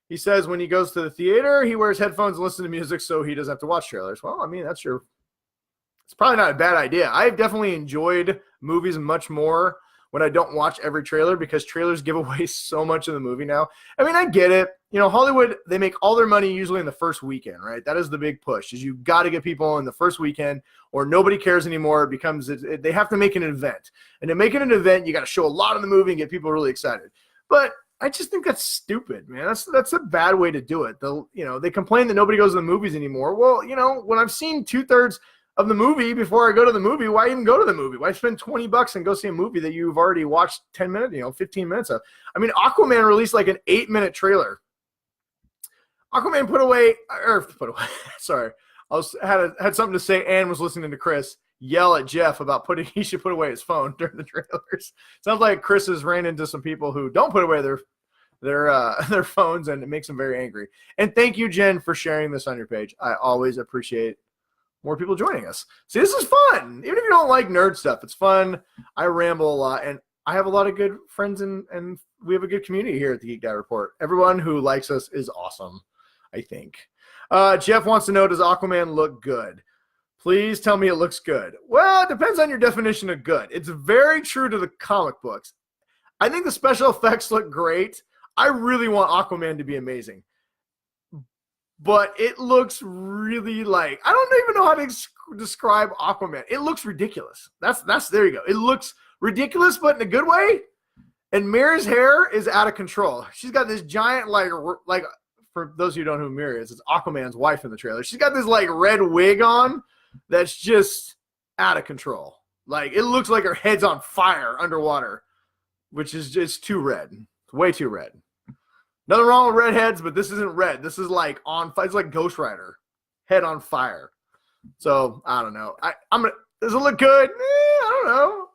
He says when he goes to the theater, he wears headphones and listens to music so he doesn't have to watch trailers. Well, I mean, it's probably not a bad idea. I've definitely enjoyed movies much more when I don't watch every trailer because trailers give away so much of the movie now. I mean, I get it. Hollywood, they make all their money usually in the first weekend, right? That is the big push, is you've got to get people in the first weekend or nobody cares anymore. It becomes, they have to make an event. And to make it an event, you got to show a lot of the movie and get people really excited. But I just think that's stupid, man. That's a bad way to do it. They complain that nobody goes to the movies anymore. Well, when I've seen 2/3 of the movie before I go to the movie, why even go to the movie? Why spend $20 and go see a movie that you've already watched 10 minutes, 15 minutes of? I mean, Aquaman released like an 8-minute trailer. Aquaman put away. Sorry, had something to say and was listening to Chris yell at Jeff about he should put away his phone during the trailers. Sounds like Chris has ran into some people who don't put away their phones, and it makes them very angry. And thank you, Jen, for sharing this on your page. I always appreciate more people joining us. See, this is fun. Even if you don't like nerd stuff, it's fun. I ramble a lot, and I have a lot of good friends, and we have a good community here at the Geek Dad Report. Everyone who likes us is awesome, I think. Jeff wants to know, does Aquaman look good? Please tell me it looks good. Well, it depends on your definition of good. It's very true to the comic books. I think the special effects look great. I really want Aquaman to be amazing. But it looks really like, I don't even know how to describe Aquaman. It looks ridiculous. There you go. It looks ridiculous, but in a good way. And Mira's hair is out of control. She's got this giant, like for those of you who don't know who Mira is, it's Aquaman's wife in the trailer. She's got this like red wig on that's just out of control. Like, it looks like her head's on fire underwater, which is just too red. It's way too red. Nothing wrong with redheads, but this isn't red. This is like on fire. It's like Ghost Rider, head on fire. So I don't know. Does it look good? I don't know.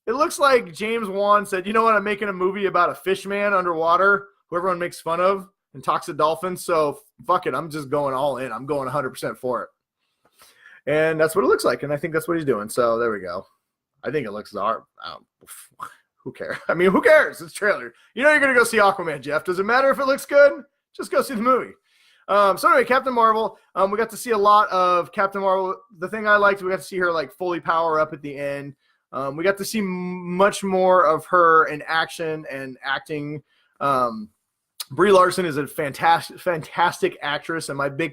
It looks like James Wan said, you know what? I'm making a movie about a fish man underwater who everyone makes fun of and talks to dolphins. So fuck it. I'm just going all in. I'm going 100% for it. And that's what it looks like. And I think that's what he's doing. So there we go. I think it looks who cares? I mean, who cares? It's a trailer. You know you're going to go see Aquaman, Jeff. Does it matter if it looks good? Just go see the movie. So anyway, Captain Marvel. We got to see a lot of Captain Marvel. The thing I liked, we got to see her like fully power up at the end. We got to see much more of her in action and acting. Brie Larson is a fantastic actress, and my big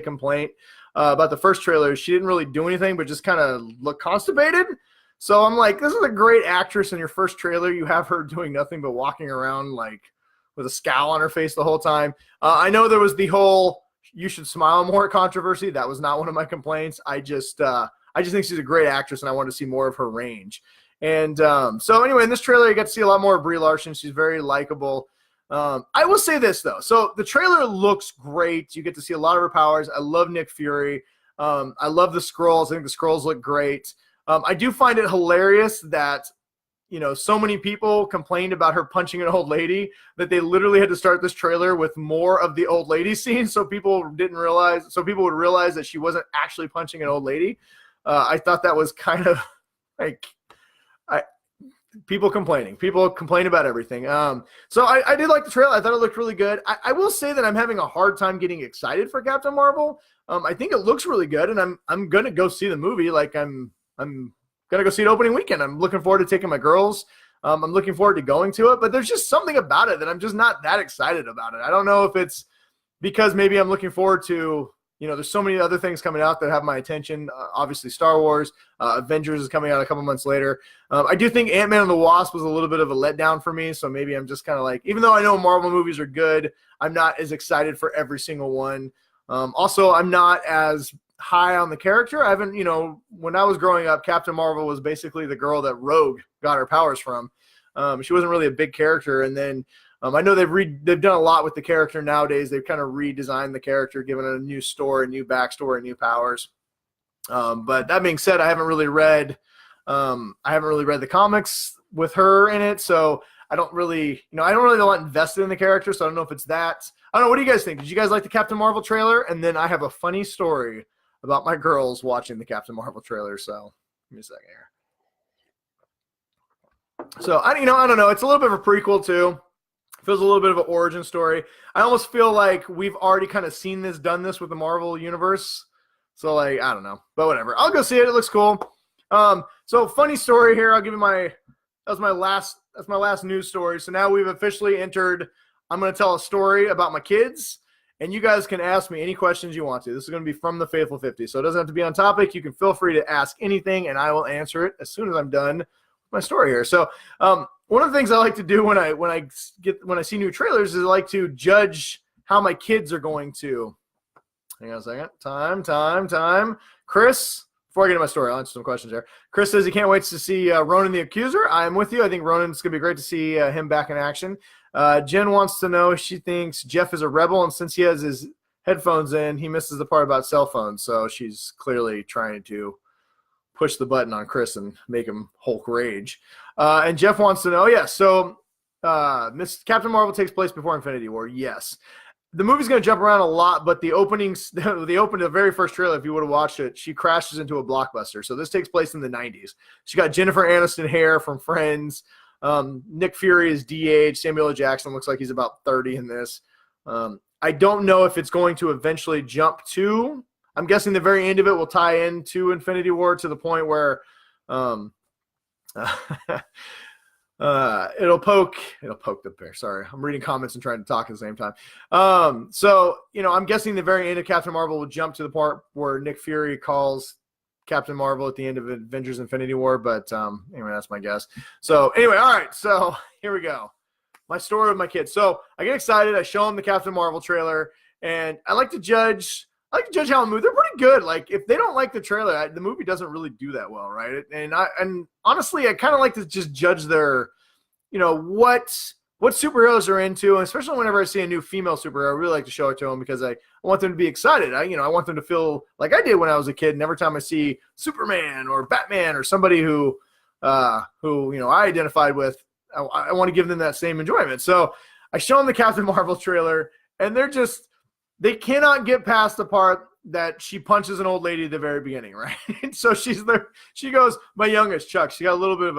complaint about the first trailer is she didn't really do anything, but just kind of look constipated. So I'm like, this is a great actress. In your first trailer, you have her doing nothing but walking around like with a scowl on her face the whole time. I know there was the whole "you should smile more" controversy. That was not one of my complaints. I just think she's a great actress, and I want to see more of her range. And so anyway, in this trailer, you get to see a lot more of Brie Larson. She's very likable. I will say this, though. So the trailer looks great. You get to see a lot of her powers. I love Nick Fury. I love the Skrulls. I think the Skrulls look great. I do find it hilarious that, so many people complained about her punching an old lady that they literally had to start this trailer with more of the old lady scene so people would realize that she wasn't actually punching an old lady. I thought that was kind of like, people complain about everything. So I did like the trailer. I thought it looked really good. I will say that I'm having a hard time getting excited for Captain Marvel. I think it looks really good, and I'm gonna go see the movie. Like I'm gonna go see it opening weekend. I'm looking forward to taking my girls. I'm looking forward to going to it, but there's just something about it that I'm just not that excited about it. I don't know if it's because maybe I'm looking forward to, there's so many other things coming out that have my attention. Obviously Star Wars, Avengers is coming out a couple months later. I do think Ant-Man and the Wasp was a little bit of a letdown for me. So maybe I'm just kind of like, even though I know Marvel movies are good, I'm not as excited for every single one. Also, I'm not as high on the character. I haven't, when I was growing up, Captain Marvel was basically the girl that Rogue got her powers from. She wasn't really a big character. And then I know they've done a lot with the character nowadays. They've kind of redesigned the character, given it a new story, a new backstory, new powers. But that being said, I haven't really read the comics with her in it. So I don't really want invested in the character. So I don't know if it's that. I don't know. What do you guys think? Did you guys like the Captain Marvel trailer? And then I have a funny story about my girls watching the Captain Marvel trailer. So give me a second here. So I don't know. It's a little bit of a prequel too. Feels a little bit of an origin story. I almost feel like we've already kind of done this with the Marvel universe. So like, I don't know, but whatever. I'll go see it. It looks cool. So funny story here. I'll give you that's my last news story. So now we've officially entered. I'm going to tell a story about my kids, and you guys can ask me any questions you want to. This is going to be from the Faithful 50. So it doesn't have to be on topic. You can feel free to ask anything, and I will answer it as soon as I'm done with my story here. So, one of the things I like to do when I see new trailers is I like to judge how my kids are going to. Hang on a second. Time. Chris, before I get into my story, I'll answer some questions here. Chris says he can't wait to see Ronan the Accuser. I'm with you. I think Ronan's going to be great to see him back in action. Jen wants to know, she thinks Jeff is a rebel, and since he has his headphones in, he misses the part about cell phones. So she's clearly trying to push the button on Chris and make him Hulk rage. And Jeff wants to know, so Miss Captain Marvel takes place before Infinity War. Yes. The movie's going to jump around a lot, but the very first trailer, if you would have watched it, she crashes into a blockbuster. So this takes place in the 90s. She got Jennifer Aniston hair from Friends. Nick Fury is DH. Samuel L. Jackson looks like he's about 30 in this. I don't know if it's going to eventually jump to. I'm guessing the very end of it will tie into Infinity War to the point where it'll poke the bear. Sorry, I'm reading comments and trying to talk at the same time. So I'm guessing the very end of Captain Marvel will jump to the part where Nick Fury calls Captain Marvel at the end of Avengers Infinity War. But anyway, that's my guess. So anyway, all right. So here we go. My story with my kids. So I get excited. I show them the Captain Marvel trailer, and I like to judge how I'm moving. They're pretty good. Like, if they don't like the trailer, the movie doesn't really do that well, right? And honestly, I kind of like to just judge their, what superheroes are into, and especially whenever I see a new female superhero, I really like to show it to them because I want them to be excited. I want them to feel like I did when I was a kid. And every time I see Superman or Batman or somebody who I identified with, I want to give them that same enjoyment. So I show them the Captain Marvel trailer, and they cannot get past the part that she punches an old lady at the very beginning, right? So she's there. She goes, my youngest, Chuck, she got a little bit of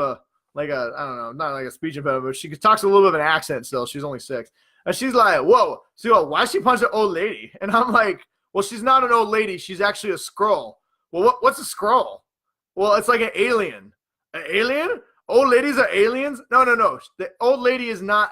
I don't know, not like a speech impediment, but she talks a little bit of an accent still. She's only 6. And she's like, whoa, so why she punch an old lady? And I'm like, well, she's not an old lady. She's actually a Skrull. Well, what's a Skrull? Well, it's like an alien. An alien? Old ladies are aliens? No. The old lady is not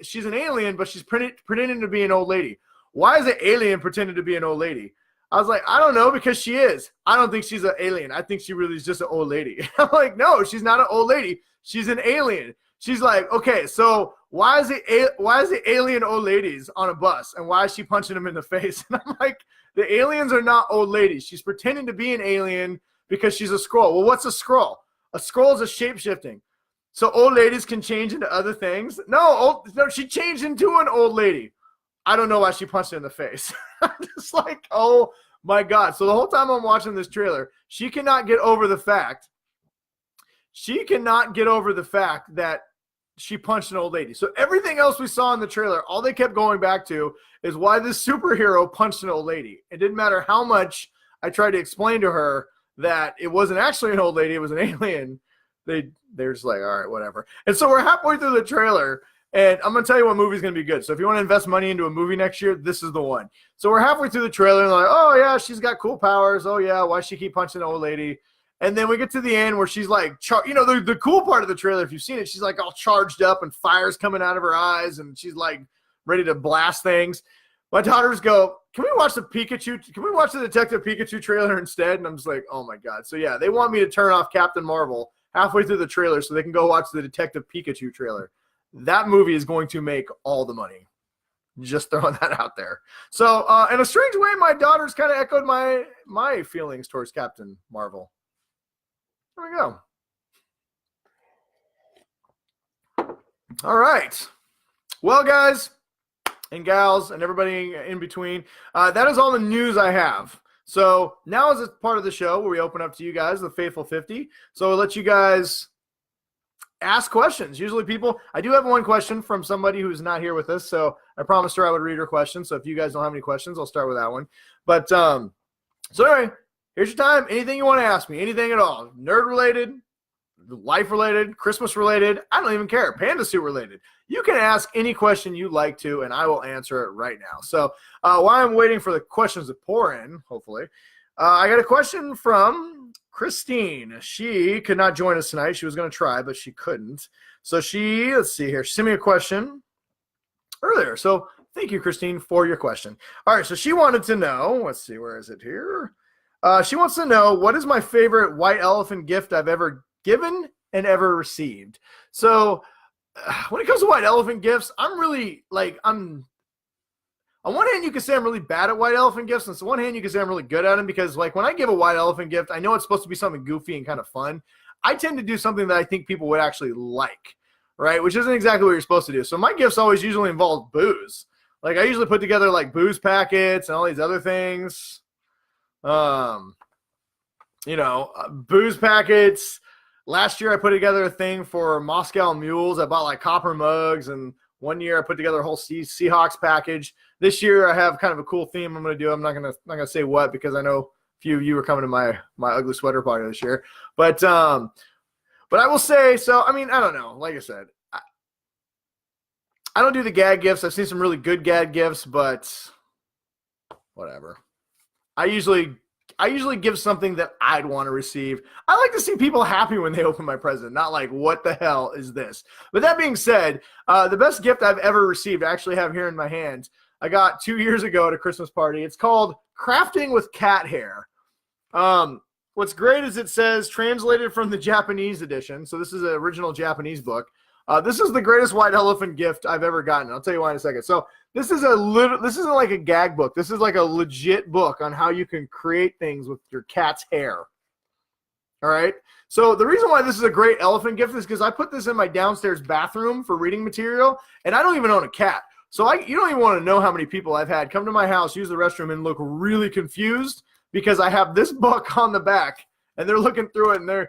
she's an alien, but she's pretending to be an old lady. Why is an alien pretending to be an old lady? I was like, I don't know, because she is. I don't think she's an alien. I think she really is just an old lady. I'm like, no, she's not an old lady. She's an alien. She's like, okay, so why is the alien old ladies on a bus, and why is she punching them in the face? And I'm like, the aliens are not old ladies. She's pretending to be an alien because she's a Skrull. Well, what's a Skrull? A Skrull is a shape-shifting. So old ladies can change into other things? No, she changed into an old lady. I don't know why she punched her in the face. I'm just like, oh my God. So the whole time I'm watching this trailer, she cannot get over the fact that she punched an old lady. So everything else we saw in the trailer, all they kept going back to is why this superhero punched an old lady. It didn't matter how much I tried to explain to her that it wasn't actually an old lady, it was an alien. they're just like, all right, whatever. And so we're halfway through the trailer, and I'm gonna tell you what movie's gonna be good. So if you want to invest money into a movie next year, this is the one. So we're halfway through the trailer, and they're like, oh yeah, she's got cool powers. Oh yeah, why she keep punching the old lady? And then we get to the end where she's like, the cool part of the trailer, if you've seen it, she's like all charged up and fire's coming out of her eyes, and she's like ready to blast things. My daughters go, can we watch the Detective Pikachu trailer instead? And I'm just like, oh my God. So yeah, they want me to turn off Captain Marvel halfway through the trailer so they can go watch the Detective Pikachu trailer. That movie is going to make all the money. Just throwing that out there. So in a strange way, my daughters kind of echoed my feelings towards Captain Marvel. There we go. All right. Well, guys and gals and everybody in between, that is all the news I have. So now is a part of the show where we open up to you guys, the Faithful 50. So we'll let you guys ask questions. Usually I do have one question from somebody who's not here with us, so I promised her I would read her question. So if you guys don't have any questions, I'll start with that one. But so anyway, here's your time. Anything you want to ask me, anything at all, nerd related, life related, Christmas related, I don't even care, panda suit related. You can ask any question you'd like to, and I will answer it right now. So while I'm waiting for the questions to pour in, hopefully, I got a question from Christine. She could not join us tonight. She was going to try, but she couldn't. So let's see here. She sent me a question earlier. So thank you, Christine, for your question. All right, so she wanted to know, let's see, where is it here? She wants to know, what is my favorite white elephant gift I've ever given and ever received? So when it comes to white elephant gifts, I'm really on one hand, you can say I'm really bad at white elephant gifts, and on one hand, you can say I'm really good at them, because like when I give a white elephant gift, I know it's supposed to be something goofy and kind of fun. I tend to do something that I think people would actually like, right? Which isn't exactly what you're supposed to do. So my gifts always usually involve booze. Like I usually put together like booze packets and all these other things. Booze packets. Last year I put together a thing for Moscow Mules. I bought like copper mugs, and one year I put together a whole Seahawks package. This year I have kind of a cool theme I'm going to do. I'm not gonna say what, because I know a few of you are coming to my ugly sweater party this year. But I will say, so I mean, I don't know. Like I said, I don't do the gag gifts. I've seen some really good gag gifts, but whatever. I usually give something that I'd want to receive. I like to see people happy when they open my present, not like, what the hell is this? But that being said, the best gift I've ever received, I actually have here in my hands. I got 2 years ago at a Christmas party. It's called Crafting with Cat Hair. What's great is it says translated from the Japanese edition. So this is an original Japanese book. This is the greatest white elephant gift I've ever gotten. I'll tell you why in a second. So this isn't like a gag book. This is like a legit book on how you can create things with your cat's hair. All right. So the reason why this is a great elephant gift is because I put this in my downstairs bathroom for reading material, and I don't even own a cat. So you don't even want to know how many people I've had come to my house, use the restroom, and look really confused because I have this book on the back, and they're looking through it, and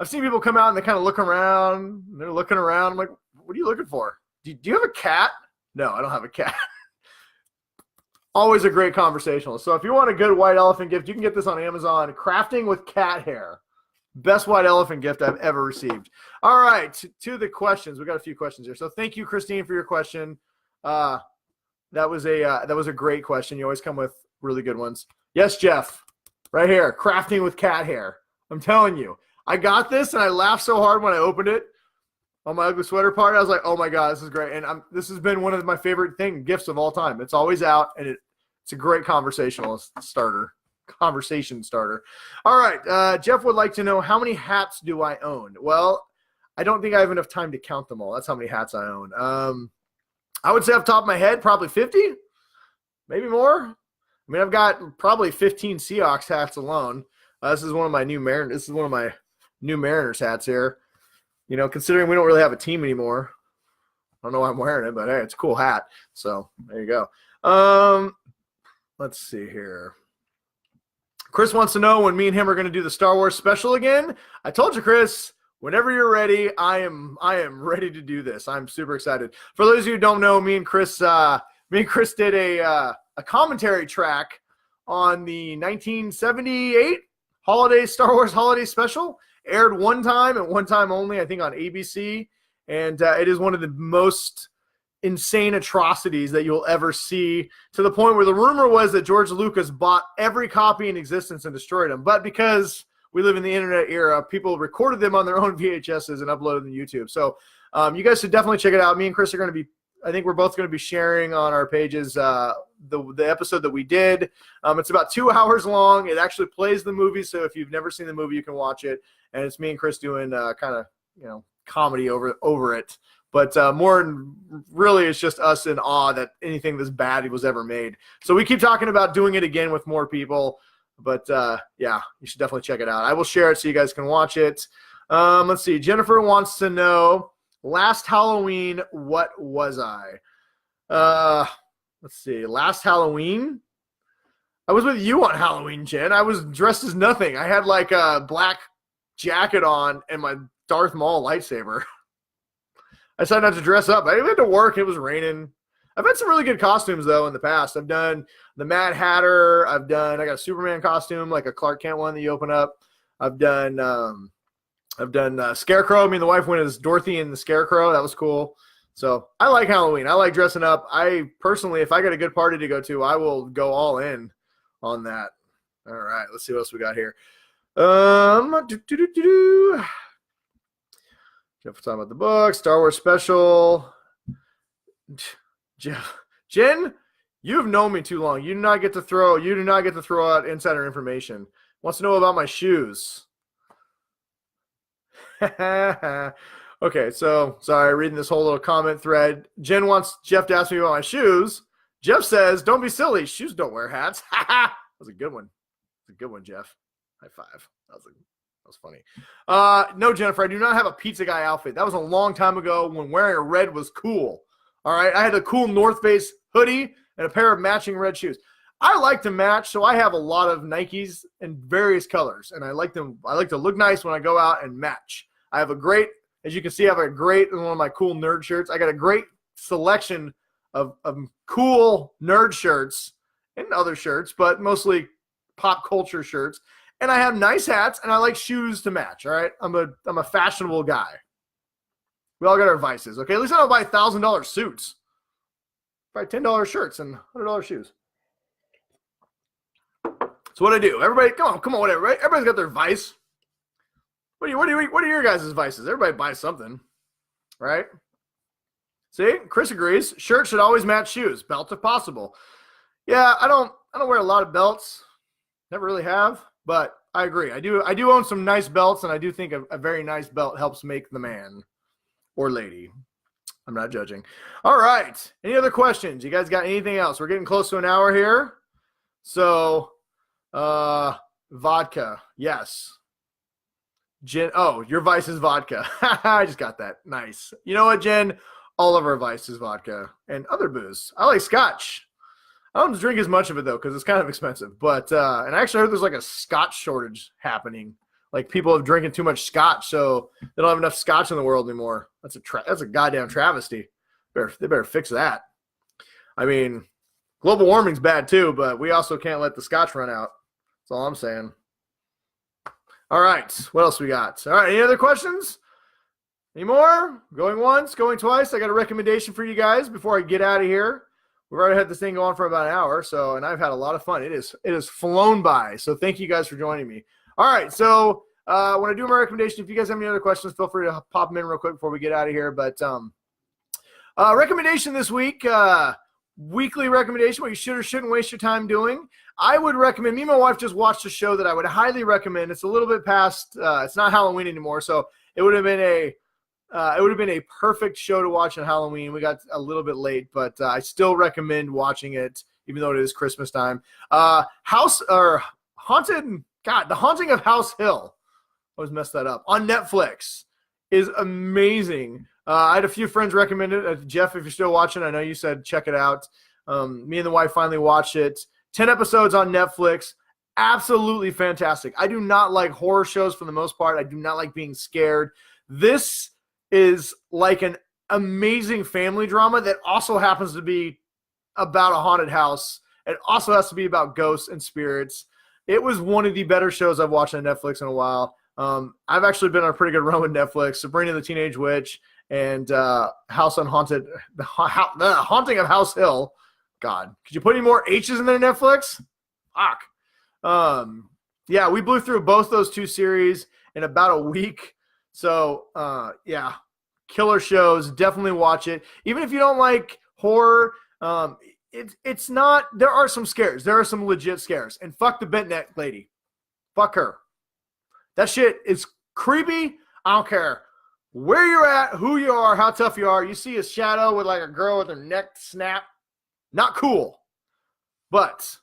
I've seen people come out and they kind of look around. And they're looking around. I'm like, what are you looking for? Do you have a cat? No, I don't have a cat. Always a great conversationalist. So if you want a good white elephant gift, you can get this on Amazon. Crafting with Cat Hair. Best white elephant gift I've ever received. All right, to the questions. We got a few questions here. So thank you, Christine, for your question. That was a great question. You always come with really good ones. Yes, Jeff, right here. Crafting with Cat Hair. I'm telling you. I got this, and I laughed so hard when I opened it on my ugly sweater party. I was like, oh, my God, this is great. And this has been one of my favorite gifts of all time. It's always out, and it's a great conversation starter. All right, Jeff would like to know, how many hats do I own? Well, I don't think I have enough time to count them all. That's how many hats I own. I would say off the top of my head, probably 50, maybe more. I mean, I've got probably 15 Seahawks hats alone. This is one of my new Mariners hats here. You know, considering we don't really have a team anymore. I don't know why I'm wearing it, but hey, it's a cool hat. So there you go. Let's see here. Chris wants to know when me and him are going to do the Star Wars special again. I told you, Chris, whenever you're ready, I am ready to do this. I'm super excited. For those of you who don't know, me and Chris did a commentary track on the 1978 Star Wars holiday special, aired one time and one time only, I think on ABC. And it is one of the most insane atrocities that you'll ever see, to the point where the rumor was that George Lucas bought every copy in existence and destroyed them. But because we live in the internet era, people recorded them on their own VHSs and uploaded them to YouTube. So you guys should definitely check it out. Me and Chris are going to be, I think we're both going to be sharing on our pages the episode that we did. It's about 2 hours long. It actually plays the movie, so if you've never seen the movie, you can watch it. And it's me and Chris doing kind of, comedy over it. But more really, it's just us in awe that anything this bad was ever made. So we keep talking about doing it again with more people. But yeah, you should definitely check it out. I will share it so you guys can watch it. Let's see. Jennifer wants to know, last Halloween, what was I? Let's see. Last Halloween? I was with you on Halloween, Jen. I was dressed as nothing. I had like a black jacket on and my Darth Maul lightsaber. I decided not to dress up. I had to work. It was raining. I've had some really good costumes, though, in the past. I've done the Mad Hatter. I got a Superman costume, like a Clark Kent one that you open up. I've done Scarecrow. Me and the wife went as Dorothy and the Scarecrow. That was cool. So I like Halloween. I like dressing up. I personally, if I got a good party to go to, I will go all in on that. All right, let's see what else we got here. Jeff talking about the book, Star Wars special. Jen, you've known me too long. You do not get to throw out insider information. Wants to know about my shoes. Okay, so sorry, reading this whole little comment thread. Jen wants Jeff to ask me about my shoes. Jeff says, "Don't be silly. Shoes don't wear hats." That was a good one. That's a good one, Jeff. High five. That was funny. No, Jennifer, I do not have a pizza guy outfit. That was a long time ago when wearing a red was cool. All right, I had a cool North Face hoodie and a pair of matching red shoes. I like to match, so I have a lot of Nikes in various colors, and I like them. I like to look nice when I go out and match. I have a great, as you can see, I have a great one of my cool nerd shirts. I got a great selection of cool nerd shirts and other shirts, but mostly pop culture shirts. And I have nice hats, and I like shoes to match. All right, I'm a fashionable guy. We all got our vices, okay? At least I don't buy $1,000 suits. I buy $10 shirts and $100 shoes. So what I do? Everybody, come on, whatever. Right? Everybody's got their vice. What are your guys' vices? Everybody buys something, right? See, Chris agrees. Shirts should always match shoes. Belt if possible. Yeah, I don't wear a lot of belts. Never really have, but I agree. I do own some nice belts, and I do think a very nice belt helps make the man or lady. I'm not judging. All right. Any other questions? You guys got anything else? We're getting close to an hour here. So, vodka. Yes. Jen. Oh, your vice is vodka. I just got that. Nice. You know what, Jen? All of our vice is vodka and other booze. I like scotch. I don't drink as much of it, though, because it's kind of expensive. But, and I actually heard there's like a scotch shortage happening. Like, people have drinking too much scotch, so they don't have enough scotch in the world anymore. That's a goddamn travesty. They better fix that. I mean, global warming's bad too, but we also can't let the scotch run out. That's all I'm saying. All right, what else we got? All right, any other questions? Any more? Going once, going twice. I got a recommendation for you guys before I get out of here. We've already had this thing go on for about an hour, and I've had a lot of fun. It has flown by. So thank you guys for joining me. All right, so when I do my recommendation, if you guys have any other questions, feel free to pop them in real quick before we get out of here. But recommendation this week, weekly recommendation, what you should or shouldn't waste your time doing. I would recommend, me and my wife just watched a show that I would highly recommend. It's a little bit past, it's not Halloween anymore, so it would have been a perfect show to watch on Halloween. We got a little bit late, but I still recommend watching it, even though it is Christmas time. The Haunting of House Hill. I always mess that up. On Netflix is amazing. I had a few friends recommend it. Jeff, if you're still watching, I know you said check it out. Me and the wife finally watched it. 10 episodes on Netflix. Absolutely fantastic. I do not like horror shows for the most part. I do not like being scared. This is like an amazing family drama that also happens to be about a haunted house. It also has to be about ghosts and spirits. It was one of the better shows I've watched on Netflix in a while. I've actually been on a pretty good run with Netflix. Sabrina the Teenage Witch and House on Haunted, the Haunting of House Hill. God, could you put any more H's in there, Netflix? Fuck. Yeah, we blew through both those 2 series in about a week. So, yeah, killer shows. Definitely watch it. Even if you don't like horror, it's not. There are some scares. There are some legit scares. And fuck the bent neck lady. Fuck her. That shit is creepy. I don't care where you're at, who you are, how tough you are. You see a shadow with like a girl with her neck snapped. Not cool. But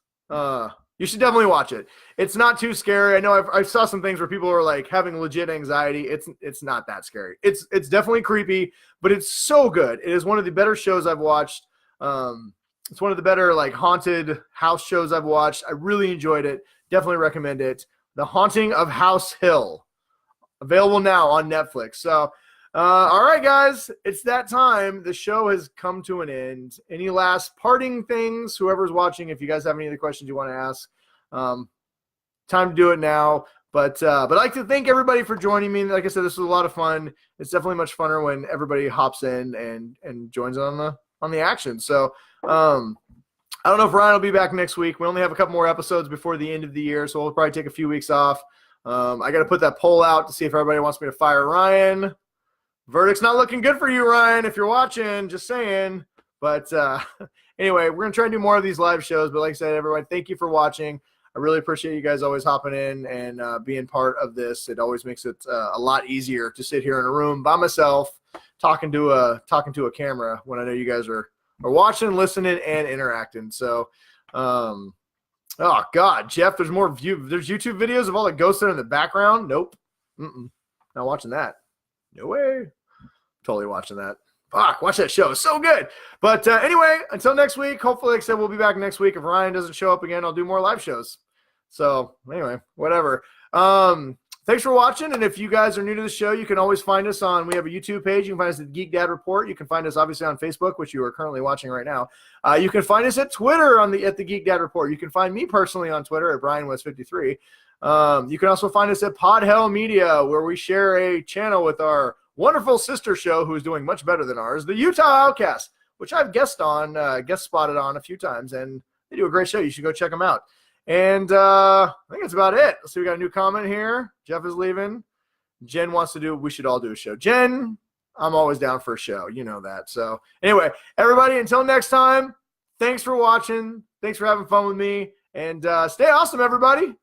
you should definitely watch it. It's not too scary. I know I saw some things where people are like having legit anxiety. It's not that scary. It's definitely creepy, but it's so good. It is one of the better shows I've watched. It's one of the better like haunted house shows I've watched. I really enjoyed it. Definitely recommend it. The Haunting of House Hill. Available now on Netflix. So, all right, guys, it's that time. The show has come to an end. Any last parting things? Whoever's watching, if you guys have any other questions you want to ask, time to do it now. But I'd like to thank everybody for joining me. Like I said, this was a lot of fun. It's definitely much funner when everybody hops in and joins on the action. So, I don't know if Ryan will be back next week. We only have a couple more episodes before the end of the year, so we'll probably take a few weeks off. I got to put that poll out to see if everybody wants me to fire Ryan. Verdict's not looking good for you, Ryan, if you're watching. Just saying. But anyway, we're going to try and do more of these live shows. But like I said, everyone, thank you for watching. I really appreciate you guys always hopping in and being part of this. It always makes it a lot easier to sit here in a room by myself talking to a camera when I know you guys are watching, listening, and interacting. So, oh God, Jeff, there's YouTube videos of all the ghosts that are in the background. Nope. Not watching that. No way. Totally watching that. Fuck, watch that show. It's so good. But anyway, until next week, hopefully, like I said, we'll be back next week. If Ryan doesn't show up again, I'll do more live shows. So anyway, whatever. Thanks for watching. And if you guys are new to the show, you can always find us we have a YouTube page. You can find us at Geek Dad Report. You can find us obviously on Facebook, which you are currently watching right now. You can find us at Twitter at the Geek Dad Report. You can find me personally on Twitter at BrianWest53. You can also find us at Pod Hell Media, where we share a channel with our wonderful sister show who's doing much better than ours, the Utah Outcast, which I've guest spotted on a few times, and they do a great show. You should go check them out. And I think that's about it. So we got a new comment here. Jeff is leaving. Jen wants to we should all do a show. Jen, I'm always down for a show. You know that. So anyway, everybody, until next time, thanks for watching. Thanks for having fun with me. And stay awesome, everybody.